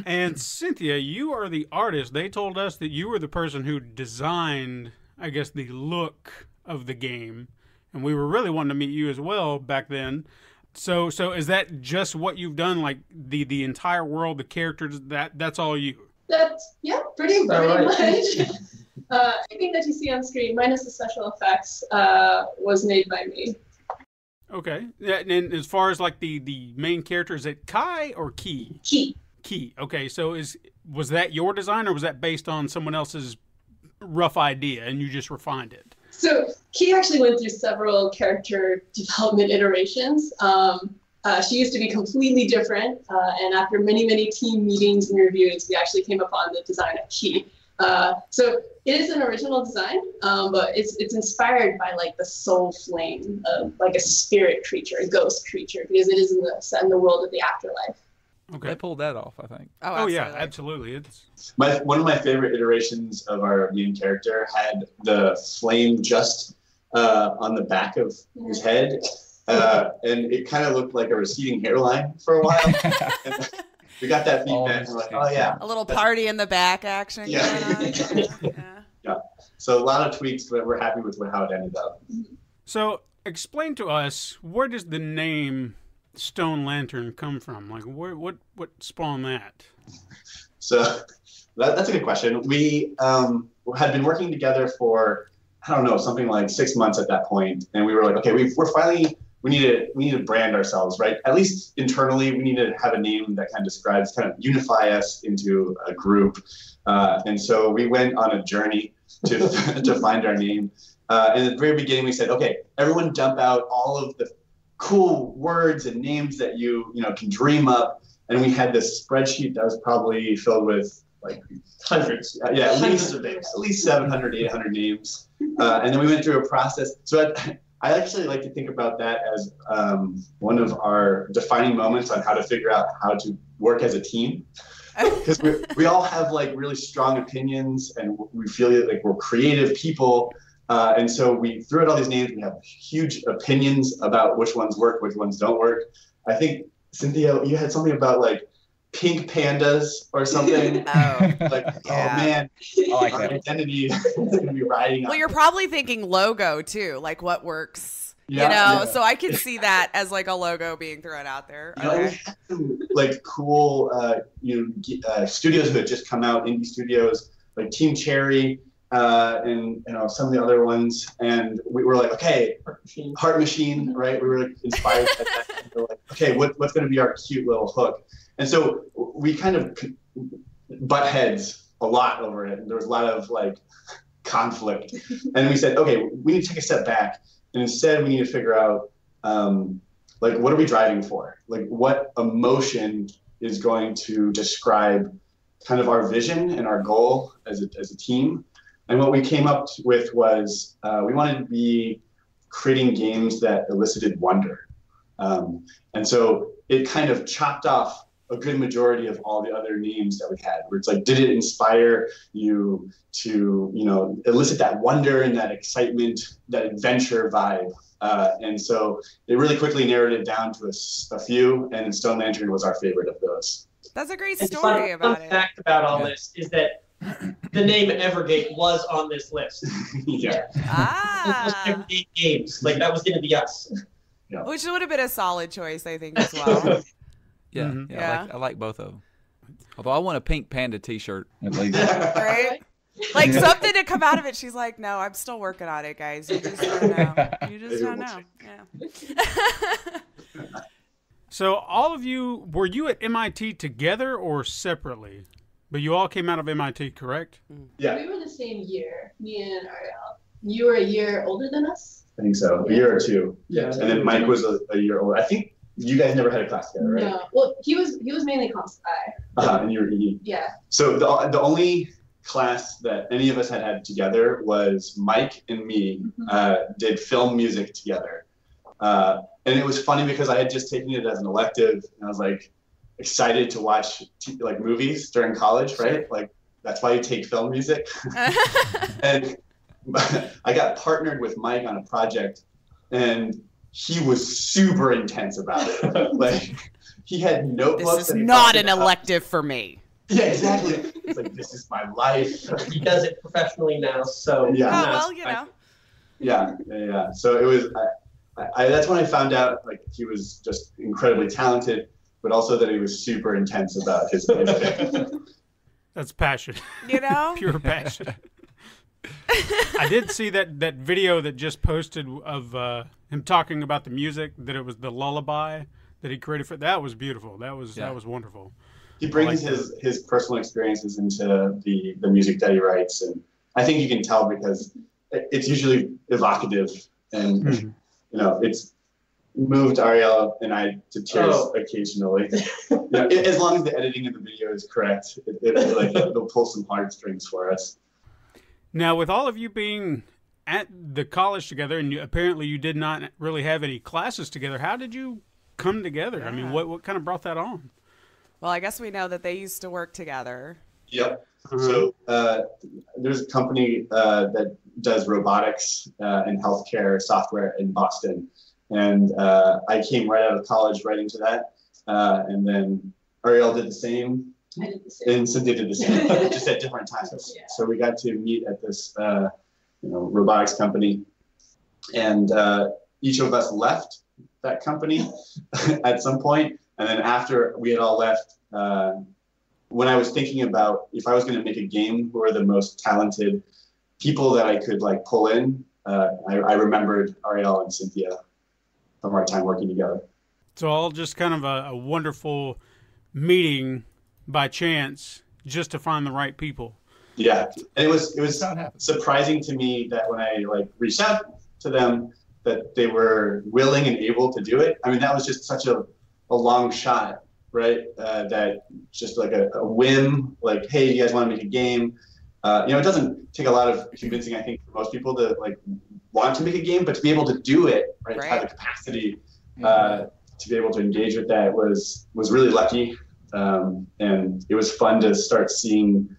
And Cynthia, you are the artist. They told us that you were the person who designed, I guess, the look of the game. And we were really wanting to meet you as well back then. So is that just what you've done? Like the entire world, the characters, that's all you? That's, yeah, pretty much. Everything that you see on screen, minus the special effects, was made by me. Okay. And as far as like the main character, is it Kai or Ki? Ki. Okay. So was that your design, or was that based on someone else's rough idea and you just refined it? So Ki actually went through several character development iterations. She used to be completely different, and after many, many team meetings and reviews, we actually came upon the design of Ki. So it is an original design, but it's inspired by like the soul flame of like a spirit creature, a ghost creature, because it is set in the world of the afterlife. Okay. They pulled that off, I think. Oh yeah, absolutely. It's one of my favorite iterations of our main character had the flame just on the back of his head, and it kind of looked like a receding hairline for a while. And we got that feedback. And we're like, oh yeah, a little party in the back action going on. Yeah. So a lot of tweaks, but we're happy with how it ended up. So explain to us, where does the name Stone Lantern come from? Like, what spawned that? So that's a good question. We had been working together for, I don't know, something like 6 months at that point, and we were like, okay, we need to brand ourselves, right? At least internally, we need to have a name that kind of unify us into a group. And so we went on a journey to to find our name. And at the very beginning, we said, okay, everyone dump out all of the cool words and names that you can dream up. And we had this spreadsheet that was probably filled with like hundreds. Hundreds of names, at least 700, 800 names. And then we went through a process. So I actually like to think about that as one of our defining moments on how to figure out how to work as a team. Because we all have like really strong opinions, and we feel like we're creative people. And so we threw out all these names. We have huge opinions about which ones work, which ones don't work. I think, Cynthia, you had something about like pink pandas or something. Oh man, I like our that. identity is going to be riding on. Well, you're probably thinking logo too, like what works. So I could see that as like a logo being thrown out there. We had some like cool studios who had just come out, indie studios like Team Cherry, and some of the other ones, and we were like, okay, Heart Machine, right? We were like, inspired by that. And we were like, okay, what's going to be our cute little hook? And so we kind of butt heads a lot over it. And there was a lot of like conflict, and we said, okay, we need to take a step back, and instead we need to figure out like what are we driving for? Like what emotion is going to describe kind of our vision and our goal as a team. And what we came up with was we wanted to be creating games that elicited wonder. And so it kind of chopped off a good majority of all the other names that we had, where it's like, did it inspire you to, elicit that wonder and that excitement, that adventure vibe? And so it really quickly narrowed it down to a few, and Stone Lantern was our favorite of those. That's a great story about it. Fun fact about all this is that the name Evergate was on this list. Yeah. Evergate Games. Like, that was going to be us. Yeah. Which would have been a solid choice, I think, as well. Yeah. I like both of them. Although I want a pink panda T-shirt. Right? Like something to come out of it. She's like, no, I'm still working on it, guys. You just don't know. You just don't know. Yeah. So all of you, were you at MIT together or separately? But you all came out of MIT, correct? Yeah. We were the same year, me and Ariel. You were a year older than us? I think so, a year or two. Yeah. And then Mike was a year older. I think you guys never had a class together, right? No. Well, he was mainly comp sci. And you were EE. Yeah. So the only class that any of us had together was Mike and me did film music together. And it was funny because I had just taken it as an elective, and I was like excited to watch like movies during college, right? Like that's why you take film music. And I got partnered with Mike on a project, and he was super intense about it. Like he had notebooks. This is not an elective for me. Yeah, exactly. It's like, this is my life. He does it professionally now, so yeah. Oh, well, you know. Yeah. So it was. That's when I found out like he was just incredibly talented, but also that he was super intense about his music. That's passion. You know? Pure passion. I did see that video that just posted of him talking about the music, that it was the lullaby that he created for. That was beautiful. That was wonderful. He brings his personal experiences into the music that he writes, and I think you can tell because it's usually evocative, and you know, it's moved Ariel and I to tears occasionally. You know, as long as the editing of the video is correct, it'll pull some heartstrings for us. Now, with all of you being at the college together, and apparently you did not really have any classes together, how did you come together? Yeah. I mean, what kind of brought that on? Well, I guess we know that they used to work together. Yep. So there's a company that does robotics and healthcare software in Boston. And I came right out of college right into that. And then Ariel did the same. I did the same. And Cynthia did the same, just at different times. Yeah. So we got to meet at this robotics company. And each of us left that company at some point. And then after we had all left, when I was thinking about if I was going to make a game, who are the most talented people that I could like pull in, I remembered Ariel and Cynthia from our time working together. So all just kind of a wonderful meeting by chance, just to find the right people. Yeah, and it was surprising to me that when I like reached out to them, that they were willing and able to do it. I mean, that was just such a long shot, right? That just like a whim, like, hey, do you guys want to make a game? It doesn't take a lot of convincing, I think, for most people to like want to make a game, but to be able to do it, right? To have the capacity to be able to engage with that was really lucky. And it was fun to start seeing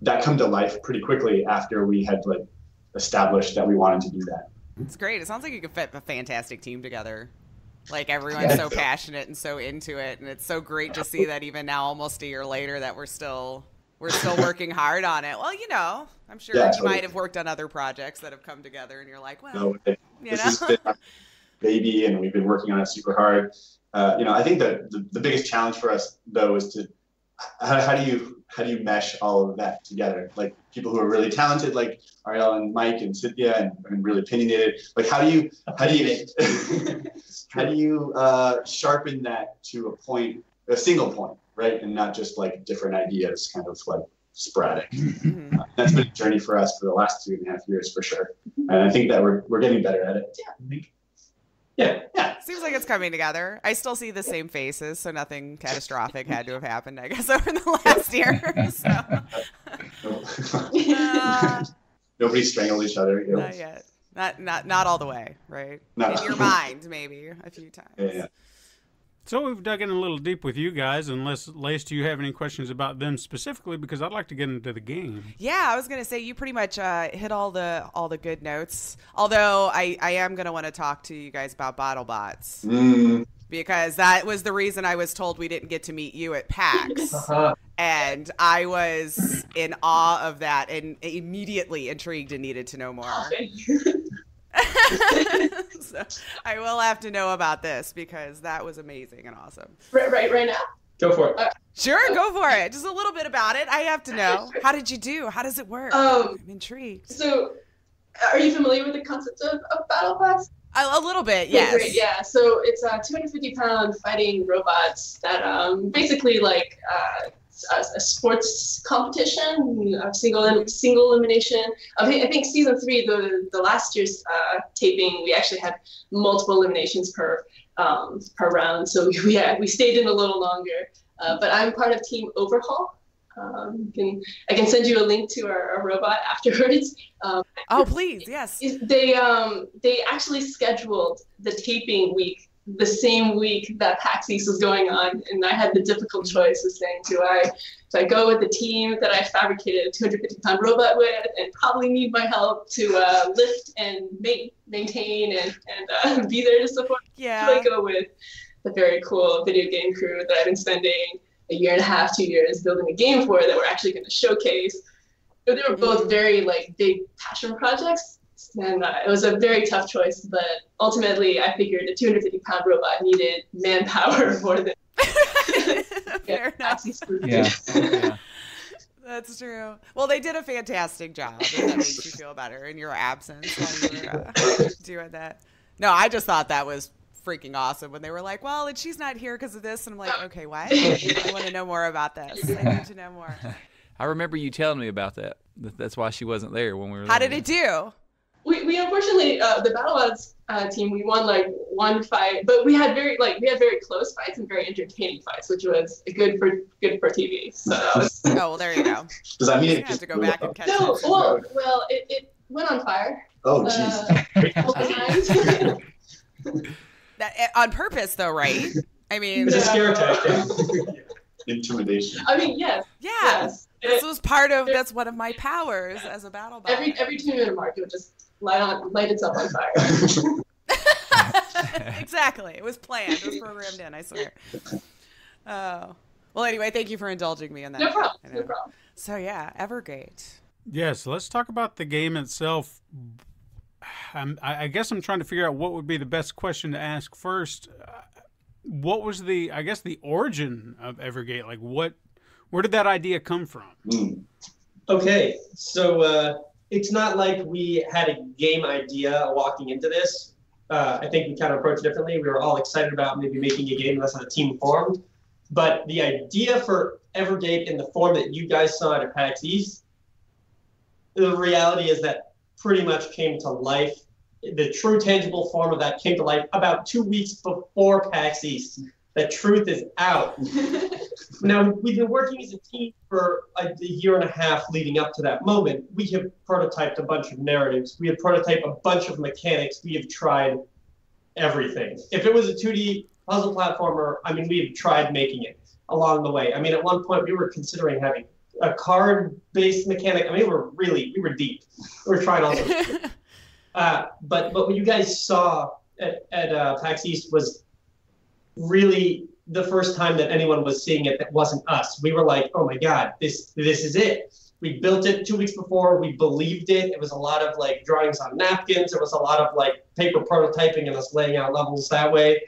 that come to life pretty quickly after we had like established that we wanted to do that. It's great. It sounds like you could fit a fantastic team together. Like everyone's so passionate and so into it, and it's so great to see that even now, almost a year later, that we're still working hard on it. Well, I'm sure you might have worked on other projects that have come together, and you're like, well, this has been our baby, and we've been working on it super hard. I think that the biggest challenge for us though is to how do you mesh all of that together? Like people who are really talented, like Ariel and Mike and Cynthia, and really opinionated. Like how do you sharpen that to a single point, right? And not just like different ideas, kind of like sporadic. That's been a journey for us for the last 2.5 years for sure. And I think that we're getting better at it. Yeah. Seems like it's coming together. I still see the same faces, so nothing catastrophic had to have happened, I guess, over the last year. Nobody strangled each other. Not yet. Not all the way, right? In your mind, maybe a few times. Yeah. So we've dug in a little deep with you guys, unless, Lace, do you have any questions about them specifically? Because I'd like to get into the game. Yeah, I was going to say you pretty much hit all the good notes. Although I am going to want to talk to you guys about BattleBots. Because that was the reason I was told we didn't get to meet you at PAX. And I was in awe of that and immediately intrigued and needed to know more. So I will have to know about this because that was amazing and awesome. Right now? Go for it. Sure, go for it. Just a little bit about it. I have to know. How did you do? How does it work? I'm intrigued. So, are you familiar with the concept of BattleBots? A little bit, yes. Great, yeah. So it's 250-pound fighting robots that basically like a sports competition, a single elimination. I think season 3, the last year's taping, we actually had multiple eliminations per round. So we stayed in a little longer. But I'm part of Team Overhaul. I can send you a link to our robot afterwards. Oh, please, yes. They actually scheduled the taping week the same week that PAX East was going on, and I had the difficult choice of saying, do I go with the team that I fabricated a 250-pound robot with and probably need my help to lift and maintain and be there to support? Yeah. Do I go with the very cool video game crew that I've been spending a year and a half, 2 years building a game for that we're actually going to showcase? They were both very big passion projects. And it was a very tough choice, but ultimately I figured a 250-pound robot needed manpower more than Fair enough. Yeah. That's true. Well, they did a fantastic job. If that makes you feel better in your absence while you were doing that. No, I just thought that was freaking awesome when they were like, well, and she's not here because of this. And I'm like, okay, what? I want to know more about this. I need to know more. I remember you telling me about that. That's why she wasn't there when we were How there. did it do? We unfortunately the BattleBots team, we won one fight, but we had very close fights and very entertaining fights, which was good for TV. So that was, oh, well, there you go. Does that mean You it have just to go back and catch no, it. well, it went on fire. Oh, jeez. Multiple times. That, on purpose, though, right? I mean, It's a scare tactic. Intimidation. I mean, yes. yeah. Yes. This was that's one of my powers as a battle bot. Every 2-minute mark, it would just light itself on fire. Exactly. It was planned. It was programmed in, I swear. Oh. Well, anyway, thank you for indulging me in that. No problem. So, yeah, Evergate. Yes, let's talk about the game itself. I guess I'm trying to figure out what would be the best question to ask first. What was the origin of Evergate? Like, where did that idea come from? Okay, so it's not like we had a game idea walking into this. I think we kind of approached it differently. We were all excited about maybe making a game that's how the team formed. But the idea for Evergate in the form that you guys saw at PAX East, the reality is that pretty much came to life. The true tangible form of that came to life about 2 weeks before PAX East. The truth is out. Now, we've been working as a team for a year and a half leading up to that moment. We have prototyped a bunch of narratives. We have prototyped a bunch of mechanics. We have tried everything. If it was a 2D puzzle platformer, I mean, we have tried making it along the way. I mean, at one point, we were considering having a card-based mechanic. I mean, we were deep. We were trying all those. But what you guys saw at PAX East was really the first time that anyone was seeing it that wasn't us. We were like, oh my God, this is it. We built it 2 weeks before. We believed it. It was a lot of drawings on napkins. It was a lot of paper prototyping and us laying out levels that way.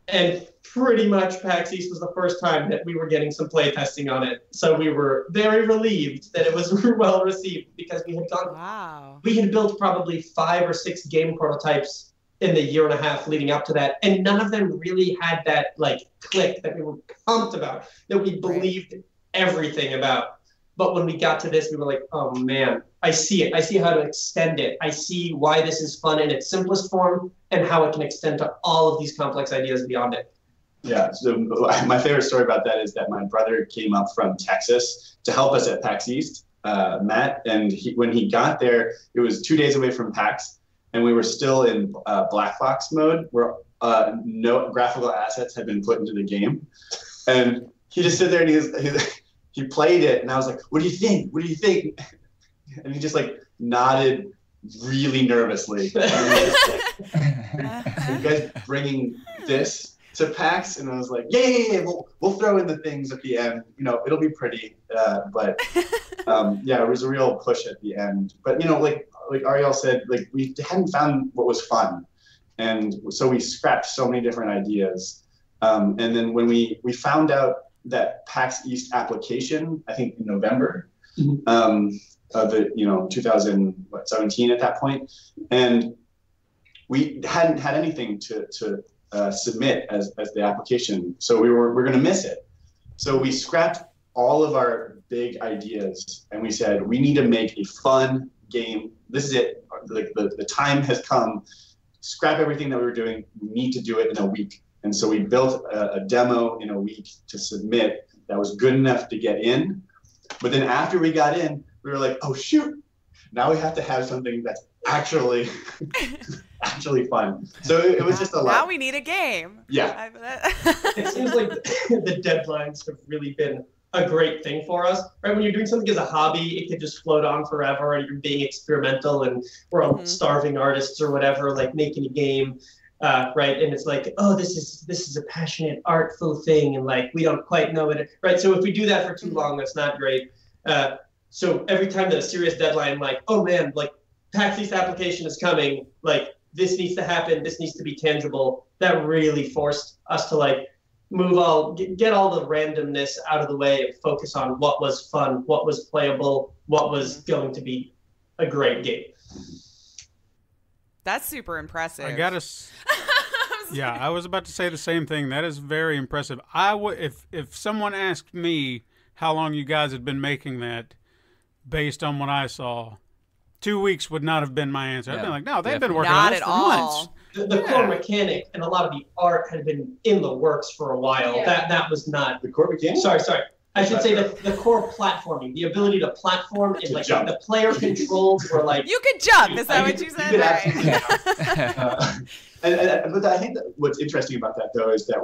And pretty much PAX East was the first time that we were getting some play testing on it. So we were very relieved that it was well received because we had built probably 5 or 6 game prototypes in the year and a half leading up to that. And none of them really had that click that we were pumped about, that we believed everything about. But when we got to this, we were like, oh man, I see it. I see how to extend it. I see why this is fun in its simplest form and how it can extend to all of these complex ideas beyond it. Yeah, so my favorite story about that is that my brother came up from Texas to help us at PAX East, Matt, and when he got there, it was 2 days away from PAX, and we were still in black box mode where no graphical assets had been put into the game. And he just stood there and he played it, and I was like, what do you think? What do you think? And he just nodded really nervously. So you guys bringing this to PAX? And I was like, yeah, we'll throw in the things at the end. It'll be pretty. But it was a real push at the end. But like Ariel said, we hadn't found what was fun, and so we scrapped so many different ideas. And then when we found out that PAX East application, I think in November of the 2017 at that point, and we hadn't had anything to submit as the application, so we're going to miss it. So we scrapped all of our big ideas and we said, we need to make a fun game. This is it. Like the time has come. Scrap everything that we were doing. We need to do it in a week. And so we built a demo in a week to submit that was good enough to get in. But then after we got in, we were like, oh shoot, now we have to have something that's actually fun. So it was just a lot. Now we need a game. Yeah. It seems like the deadlines have really been a great thing for us, right? When you're doing something as a hobby, it could just float on forever, and you're being experimental, and we're all starving artists or whatever, like making a game, right? And it's like, oh, this is a passionate, artful thing, and like we don't quite know it, right? So if we do that for too long, that's not great. So every time that a serious deadline, like, oh man, like PAX East application is coming, like this needs to happen, this needs to be tangible, that really forced us to like get all the randomness out of the way and focus on what was fun, what was playable, what was going to be a great game. That's super impressive. I gotta. Yeah, I was about to say the same thing. That is very impressive. I would, if someone asked me how long you guys had been making that, based on what I saw, 2 weeks would not have been my answer. I'd been like, no, they've been working on this for months. The core mechanic and a lot of the art had been in the works for a while. Yeah. That was not The core mechanic? Sorry. I should say the core platforming, the ability to platform and like the player controls were like you could jump. Is that what you said? But I think that what's interesting about that though is that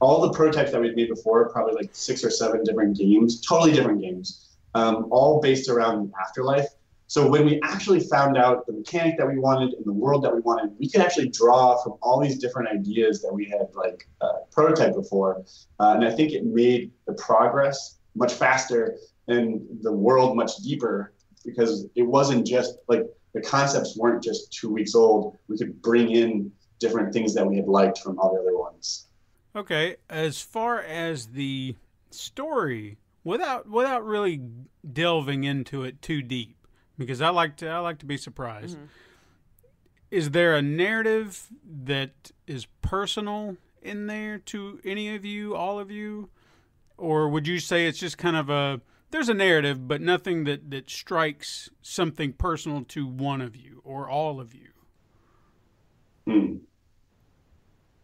all the prototypes that we've made before, probably like 6 or 7 different games, totally different games, all based around the afterlife. So when we actually found out the mechanic that we wanted and the world that we wanted, we could actually draw from all these different ideas that we had like prototyped before. And I think it made the progress much faster and the world much deeper because it wasn't just like the concepts weren't just 2 weeks old. We could bring in different things that we had liked from all the other ones. Okay, as far as the story, without really delving into it too deep, because I like to be surprised. Is there a narrative that is personal in there to any of you, all of you? Or would you say it's just kind of there's a narrative, but nothing that strikes something personal to one of you or all of you?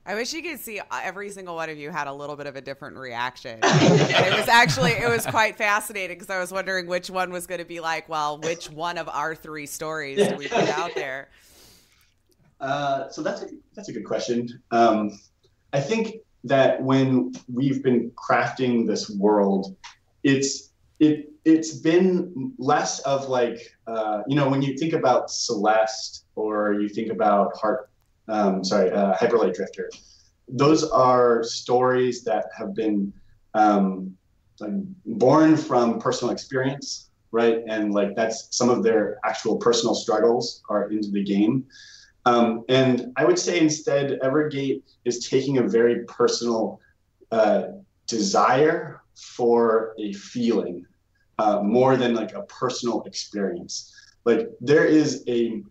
I wish you could see every single one of you had a little bit of a different reaction. And it was quite fascinating because I was wondering which one was going to be like, well, which one of our 3 stories do we put out there? So that's a good question. I think that when we've been crafting this world, it's been less of like, when you think about Celeste or you think about Hyper Light Drifter. Those are stories that have been born from personal experience, right? And like that's some of their actual personal struggles are into the game. And I would say instead, Evergate is taking a very personal desire for a feeling more than like a personal experience. Like there is a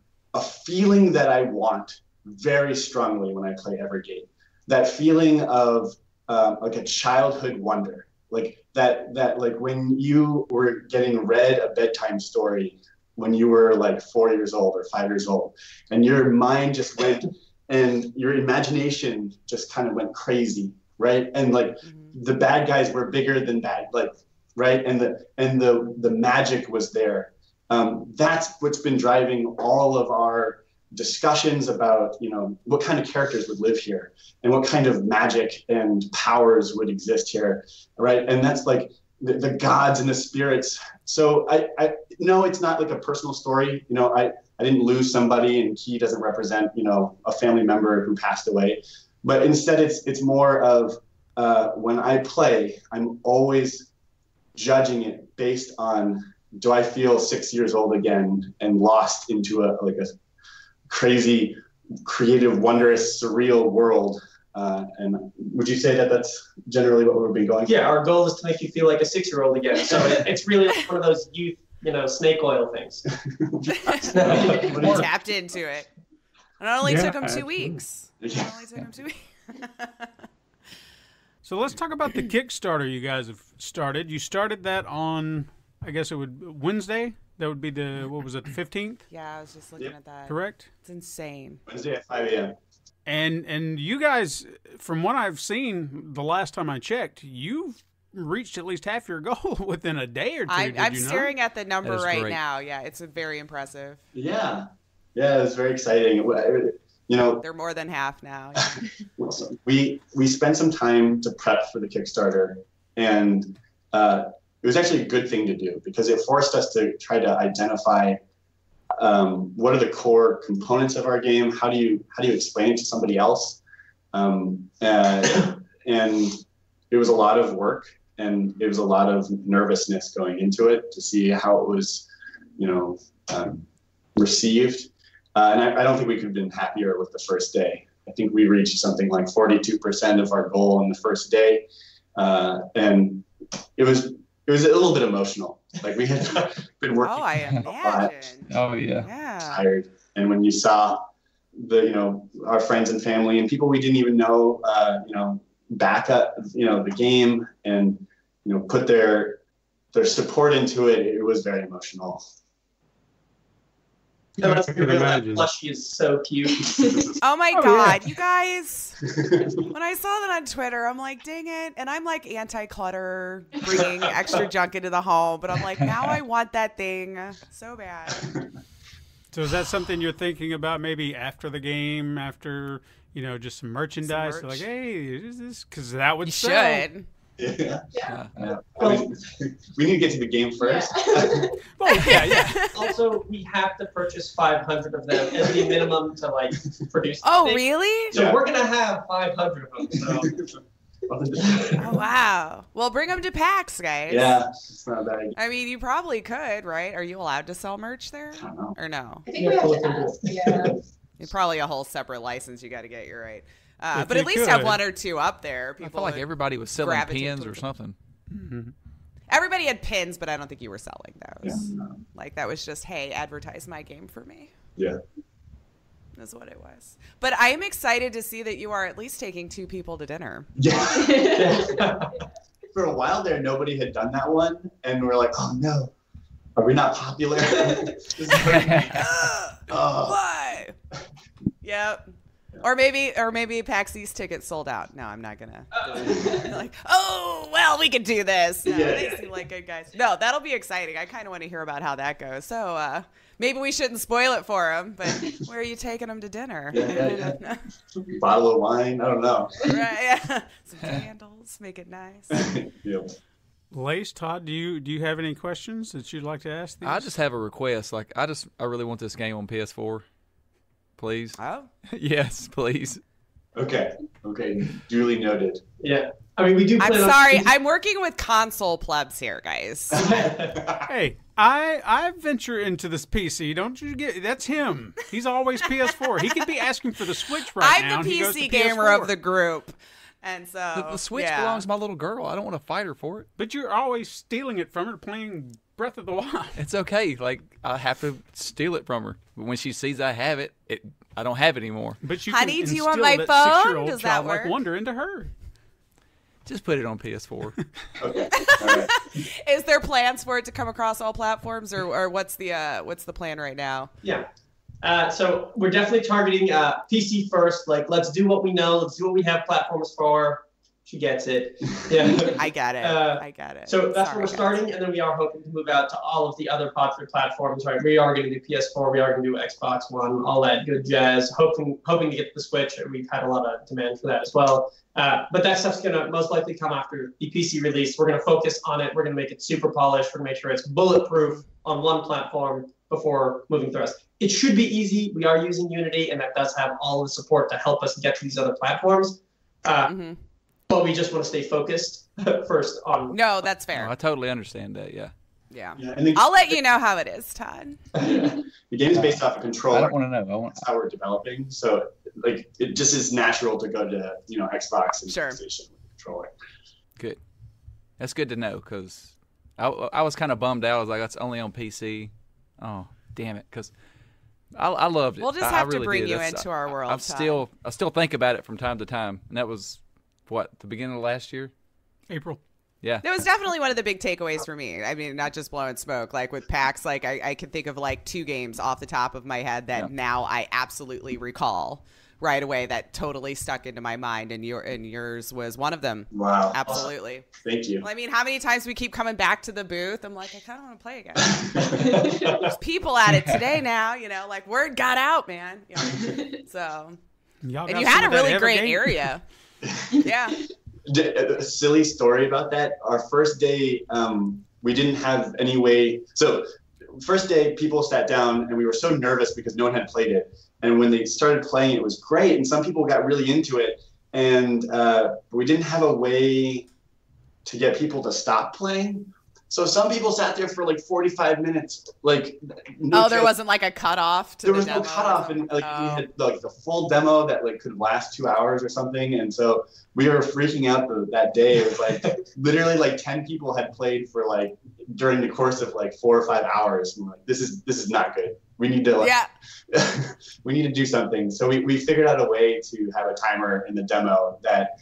feeling that I want very strongly when I play Evergate. That feeling of like a childhood wonder, like that like when you were getting read a bedtime story when you were like 4 years old or 5 years old, and your mind just went and your imagination just kind of went crazy, right? And like the bad guys were bigger than bad, like right, and the magic was there. That's what's been driving all of our discussions about, what kind of characters would live here and what kind of magic and powers would exist here, right? And that's like the gods and the spirits. So I no, it's not like a personal story. I didn't lose somebody, and Key doesn't represent, a family member who passed away. But instead, it's more of when I play, I'm always judging it based on, do I feel 6 years old again and lost into a crazy, creative, wondrous, surreal world. And would you say that that's generally what we've been going for? Yeah, our goal is to make you feel like a 6-year-old again. So it's really like one of those youth, snake oil things. Tapped into it. And it only took him 2 weeks. So let's talk about the Kickstarter you guys have started. You started that on, I guess it would Wednesday. That would be the, what was it, the 15th? Yeah, I was just looking at that. Correct? It's insane. Wednesday at 5 a.m. And you guys, from what I've seen the last time I checked, you've reached at least half your goal within a day or two. I'm staring at the number right great. now. Yeah, it's very impressive. Yeah, it's very exciting. You know, They're more than half now. Yeah. we spent some time to prep for the Kickstarter, and it was actually a good thing to do because it forced us to try to identify what are the core components of our game. How do you explain it to somebody else? And it was a lot of work, and it was a lot of nervousness going into it to see how it was, received. And I don't think we could have been happier with the first day. I think we reached something like 42% of our goal on the first day. And it was a little bit emotional. Like we had been working I imagine. Oh yeah. tired. And when you saw our friends and family and people we didn't even know, back up, the game and, put their support into it, it was very emotional. That plushie is so cute. Oh my God, yeah. You guys. When I saw that on Twitter, I'm like, dang it. And I'm like anti-clutter, bringing extra junk into the home. But I'm like, now I want that thing so bad. So is that something you're thinking about maybe after the game, after, just some merchandise? Some merch. Like, hey, is this? Because that would You sell. should. Yeah. We need to get to the game first. Yeah. Also, we have to purchase 500 of them as the minimum to produce. Oh, really? So we're gonna have 500 of them. So. Oh, wow. Well, bring them to PAX, guys. Yeah, it's not a bad idea. I mean, you probably could, right? Are you allowed to sell merch there? I don't know. Or no? I think we have to ask. Yeah. It's probably a whole separate license you got to get. You're right. If But you at least could. have one or two up there. People I felt like would everybody was selling gravitate pins towards or something. Mm-hmm. Everybody had pins, but I don't think you were selling those. Yeah. Like that was just, hey, advertise my game for me. Yeah. That's what it was. But I am excited to see that you are at least taking 2 people to dinner. Yeah. For a while there, nobody had done that one, and we're like, oh no, are we not popular? Why? Yep. Or maybe PAX East tickets sold out. No, I'm not gonna. Like, oh well, we could do this. No, they seem like good guys. No, that'll be exciting. I kind of want to hear about how that goes. So maybe we shouldn't spoil it for them. But where are you taking them to dinner? Yeah. Bottle of wine. I don't know. Right. Yeah. Some candles. Make it nice. Yeah. Lace, Todd, do you have any questions that you'd like to ask these? I just have a request. Like I really want this game on PS4. Please. Oh. Yes, please. Okay. Duly noted. Yeah. I mean, we do. I'm sorry. I'm working with console plebs here, guys. Hey, I venture into this PC. Don't you get? That's him. He's always PS4. He could be asking for the Switch right now. I'm the and he goes to PC gamer PS4. of the group, and so The Switch belongs to my little girl. I don't want to fight her for it. But you're always stealing it from her, playing Breath of the Wild. It's okay. Like I have to steal it from her. But when she sees I have it, I don't have it anymore. But you Honey, can do you want instill my that phone? 6-year-old Does that childlike work? wonder into her. Just put it on PS4. Okay. All right. Is there plans for it to come across all platforms, or what's the plan right now? Yeah. So we're definitely targeting PC first. Like, let's do what we know. Let's do what we have platforms for. She gets it. Yeah. I got it. So that's Sorry, where we're starting, and then we are hoping to move out to all of the other popular platforms. Right? We are going to do PS4. We are going to do Xbox One, all that good jazz. Hoping to get the Switch. We've had a lot of demand for that as well. But that stuff's going to most likely come after the PC release. We're going to focus on it. We're going to make it super polished. We're going to make sure it's bulletproof on one platform before moving to the rest. It should be easy. We are using Unity, and that does have all the support to help us get to these other platforms. But we just want to stay focused first on. No, that's fair. I totally understand that. Yeah. Yeah. And I'll let you know how it is, Todd. the game is based off a controller. I don't want to know. That's how we're developing. So it just is natural to go to Xbox and Sure. PlayStation with the controller. Good. That's good to know because I was kind of bummed out. I was like, that's only on PC. Oh, damn it! Because I loved it. We'll just I have to really bring did. you That's- into our world. I still think about it from time to time, and that was the beginning of last year? April. Yeah. That was definitely one of the big takeaways for me. I mean, not just blowing smoke. Like with PAX, like I can think of like 2 games off the top of my head that now I absolutely recall right away that totally stuck into my mind, and yours was one of them. Wow. Absolutely. Thank you. Well, I mean, how many times we keep coming back to the booth? I'm like, I kind of want to play again. There's people at it today now, you know, like word got out, man. You know? So, and you had a really great area. Yeah. A silly story about that. Our first day, we didn't have any way. So first day, people sat down and we were so nervous because no one had played it. And when they started playing, it was great. And some people got really into it. And we didn't have a way to get people to stop playing. So some people sat there for like 45 minutes. Like, there wasn't like a cutoff to the demo. There was no cutoff, and like we had like the full demo that like could last 2 hours or something. And so we were freaking out that day. It was like literally like 10 people had played for like during the course of like 4 or 5 hours. And we're like, this is not good. We need to we need to do something. So we figured out a way to have a timer in the demo that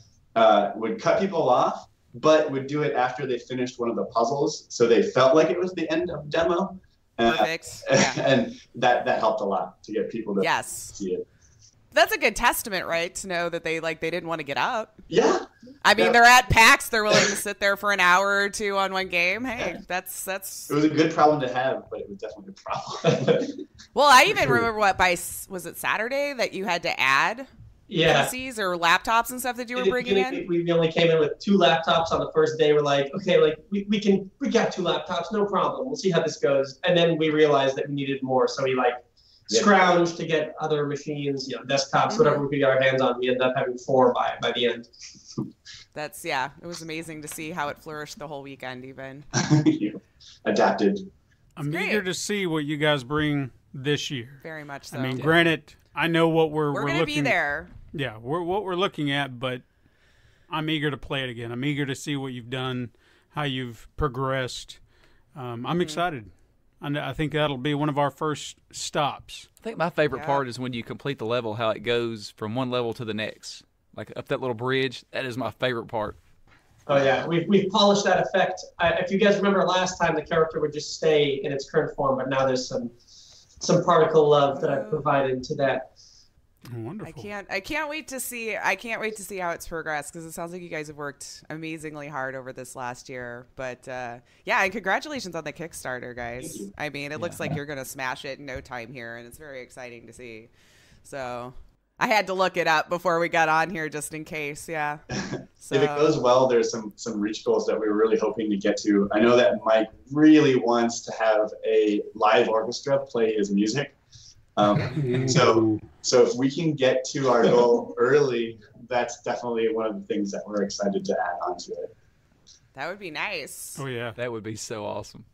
would cut people off, but would do it after they finished one of the puzzles, so they felt like it was the end of the demo. Perfect. And that helped a lot to get people to see it. That's a good testament, right? To know that they didn't want to get up. Yeah. I mean, they're at PAX. They're willing to sit there for an hour or 2 on one game. Hey, that's. It was a good problem to have, but it was definitely a problem. Well, I even remember was it Saturday that you had to add PCs or laptops and stuff that you were bringing in? We only came in with 2 laptops on the first day. We're like, okay, like we got 2 laptops, no problem. We'll see how this goes. And then we realized that we needed more, so we scrounged to get other machines, desktops, whatever we could get our hands on. We ended up having 4 by the end. That's it was amazing to see how it flourished the whole weekend even. Adapted. I'm eager to see what you guys bring this year. Very much so. I mean, granted, I know what we're going to be there. Yeah, what we're looking at, but I'm eager to play it again. I'm eager to see what you've done, how you've progressed. I'm excited. I think that'll be one of our first stops. I think my favorite part is when you complete the level, how it goes from one level to the next. Like up that little bridge, that is my favorite part. Oh yeah, we've polished that effect. If you guys remember last time, the character would just stay in its current form, but now there's some particle love that I've provided to that. Wonderful. I can't wait to see how it's progressed, because it sounds like you guys have worked amazingly hard over this last year. But and congratulations on the Kickstarter, guys. I mean, it looks like you're gonna smash it in no time here, and it's very exciting to see. So I had to look it up before we got on here just in case. Yeah. So. If it goes well, there's some reach goals that we were really hoping to get to. I know that Mike really wants to have a live orchestra play his music. So if we can get to our goal early, that's definitely one of the things that we're excited to add onto it. That would be nice. Oh yeah, that would be so awesome.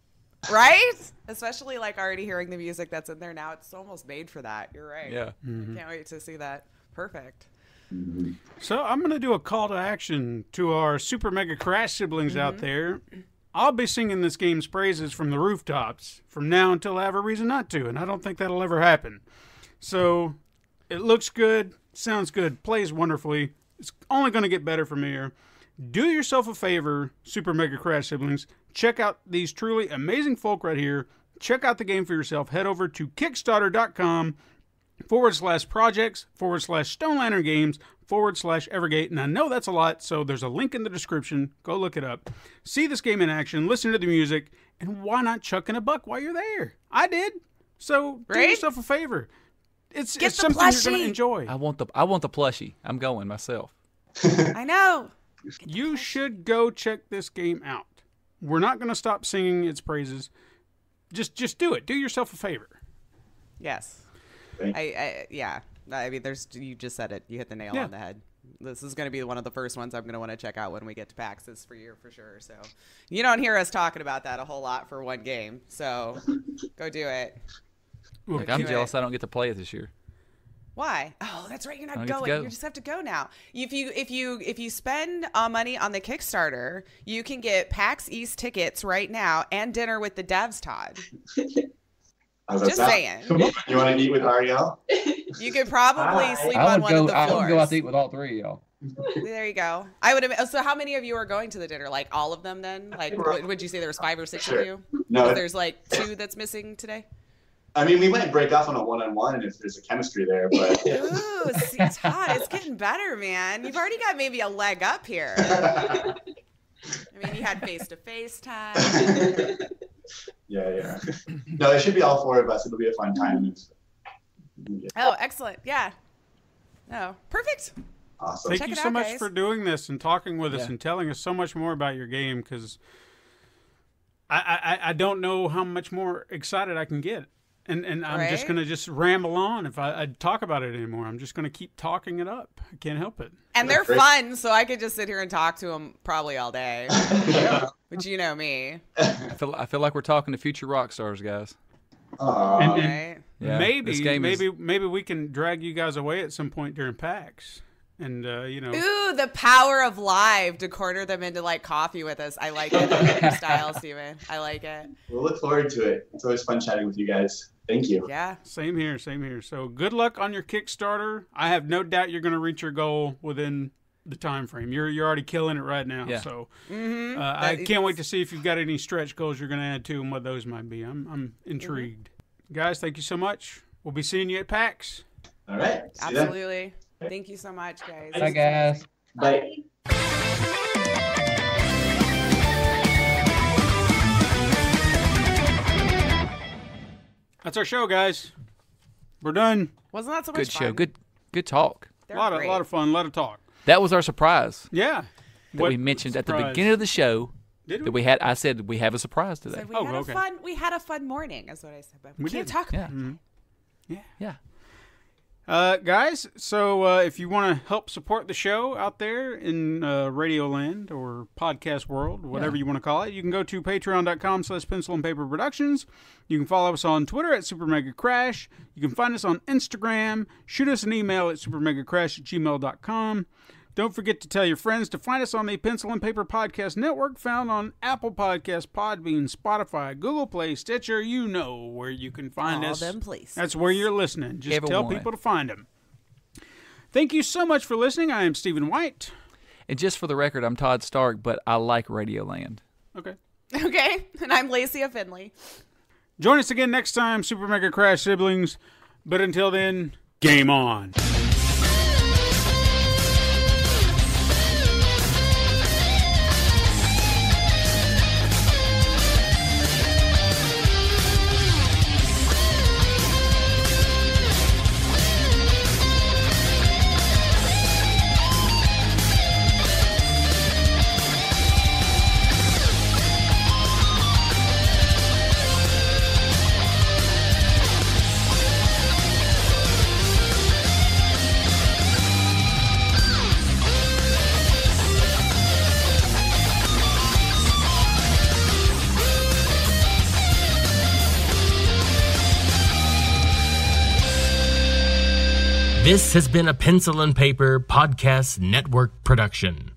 Right? Especially like already hearing the music that's in there now. It's almost made for that. You're right. Yeah. Mm-hmm. Can't wait to see that. Perfect. Mm-hmm. So I'm going to do a call to action to our Super Mega Crash siblings out there. I'll be singing this game's praises from the rooftops from now until I have a reason not to, and I don't think that'll ever happen. So it looks good, sounds good, plays wonderfully. It's only going to get better from here. Do yourself a favor, Super Mega Crash siblings. Check out these truly amazing folk right here. Check out the game for yourself. Head over to kickstarter.com/projects/Stone Lantern Games/Evergate. And I know that's a lot, so there's a link in the description. Go look it up. See this game in action, listen to the music, and why not chuck in a buck while you're there? I did. So do yourself a favor. It's something you're going to enjoy. I want the plushie. I'm going myself. I know. You should go check this game out. We're not going to stop singing its praises. Just do it. Do yourself a favor. Yes. I mean, you just said it. You hit the nail on the head. This is going to be one of the first ones I'm going to want to check out when we get to PAX this year for sure. So you don't hear us talking about that a whole lot for one game. So go do it. Look, I'm jealous I don't get to play it this year. Why? Oh, that's right. You're not going. You just have to go now. If you spend money on the Kickstarter, you can get PAX East tickets right now and dinner with the devs, Todd. Just saying. You want to eat with Ariel? You could probably sleep on one of the floors. I would go out to eat with all 3 of y'all. There you go. I would have. So how many of you are going to the dinner? Like all of them then? Like would you say there was 5 or 6 of you? No. There's like 2 that's missing today? I mean, we might break off on a one-on-one if there's a chemistry there, but... Ooh, see, Todd, it's getting better, man. You've already got maybe a leg up here. I mean, you had face-to-face time. Yeah. No, there should be all 4 of us. It'll be a fun time. Oh, excellent. Yeah. No, perfect. Awesome. Thank you so much for doing this and talking with us and telling us so much more about your game, because I don't know how much more excited I can get. And I'm just going to just ramble on if I talk about it anymore. I'm just going to keep talking it up. I can't help it. And they're fun, so I could just sit here and talk to them probably all day. But you know me. I feel like we're talking to future rock stars, guys. And Yeah, maybe we can drag you guys away at some point during PAX. And, Ooh, the power of live to corner them into, like, coffee with us. I like it. I like your style, Steven. I like it. We'll look forward to it. It's always fun chatting with you guys. Thank you. Yeah. Same here. So good luck on your Kickstarter. I have no doubt you're going to reach your goal within the time frame. You're already killing it right now. Yeah. So I can't wait to see if you've got any stretch goals you're going to add to and what those might be. I'm intrigued. Guys, thank you so much. We'll be seeing you at PAX. All right. Absolutely. Thank you so much, guys. Bye, guys. Bye. That's our show, guys. We're done. Wasn't that so much Good fun? show. Good talk. A lot of fun. A lot of talk. That was our surprise. Yeah. That we mentioned at the beginning of the show. Did we? That we had. I said we have a surprise today. So we had a fun morning, is what I said. But we can't talk about it. Yeah. Guys, so if you want to help support the show out there in Radioland or podcast world, whatever you want to call it, you can go to patreon.com/pencilandpaperproductions. You can follow us on Twitter at SuperMegaCrash. You can find us on Instagram. Shoot us an email at supermegacrash@gmail.com. Don't forget to tell your friends to find us on the Pencil and Paper Podcast Network, found on Apple Podcasts, Podbean, Spotify, Google Play, Stitcher. You know where you can find us. All them places. That's where you're listening. Just tell people to find them. Thank you so much for listening. I am Stephen White. And just for the record, I'm Todd Stark, but I like Radioland. Okay. And I'm Lacey Finley. Join us again next time, Super Mega Crash siblings. But until then, game on. This has been a Pencil and Paper Podcast Network production.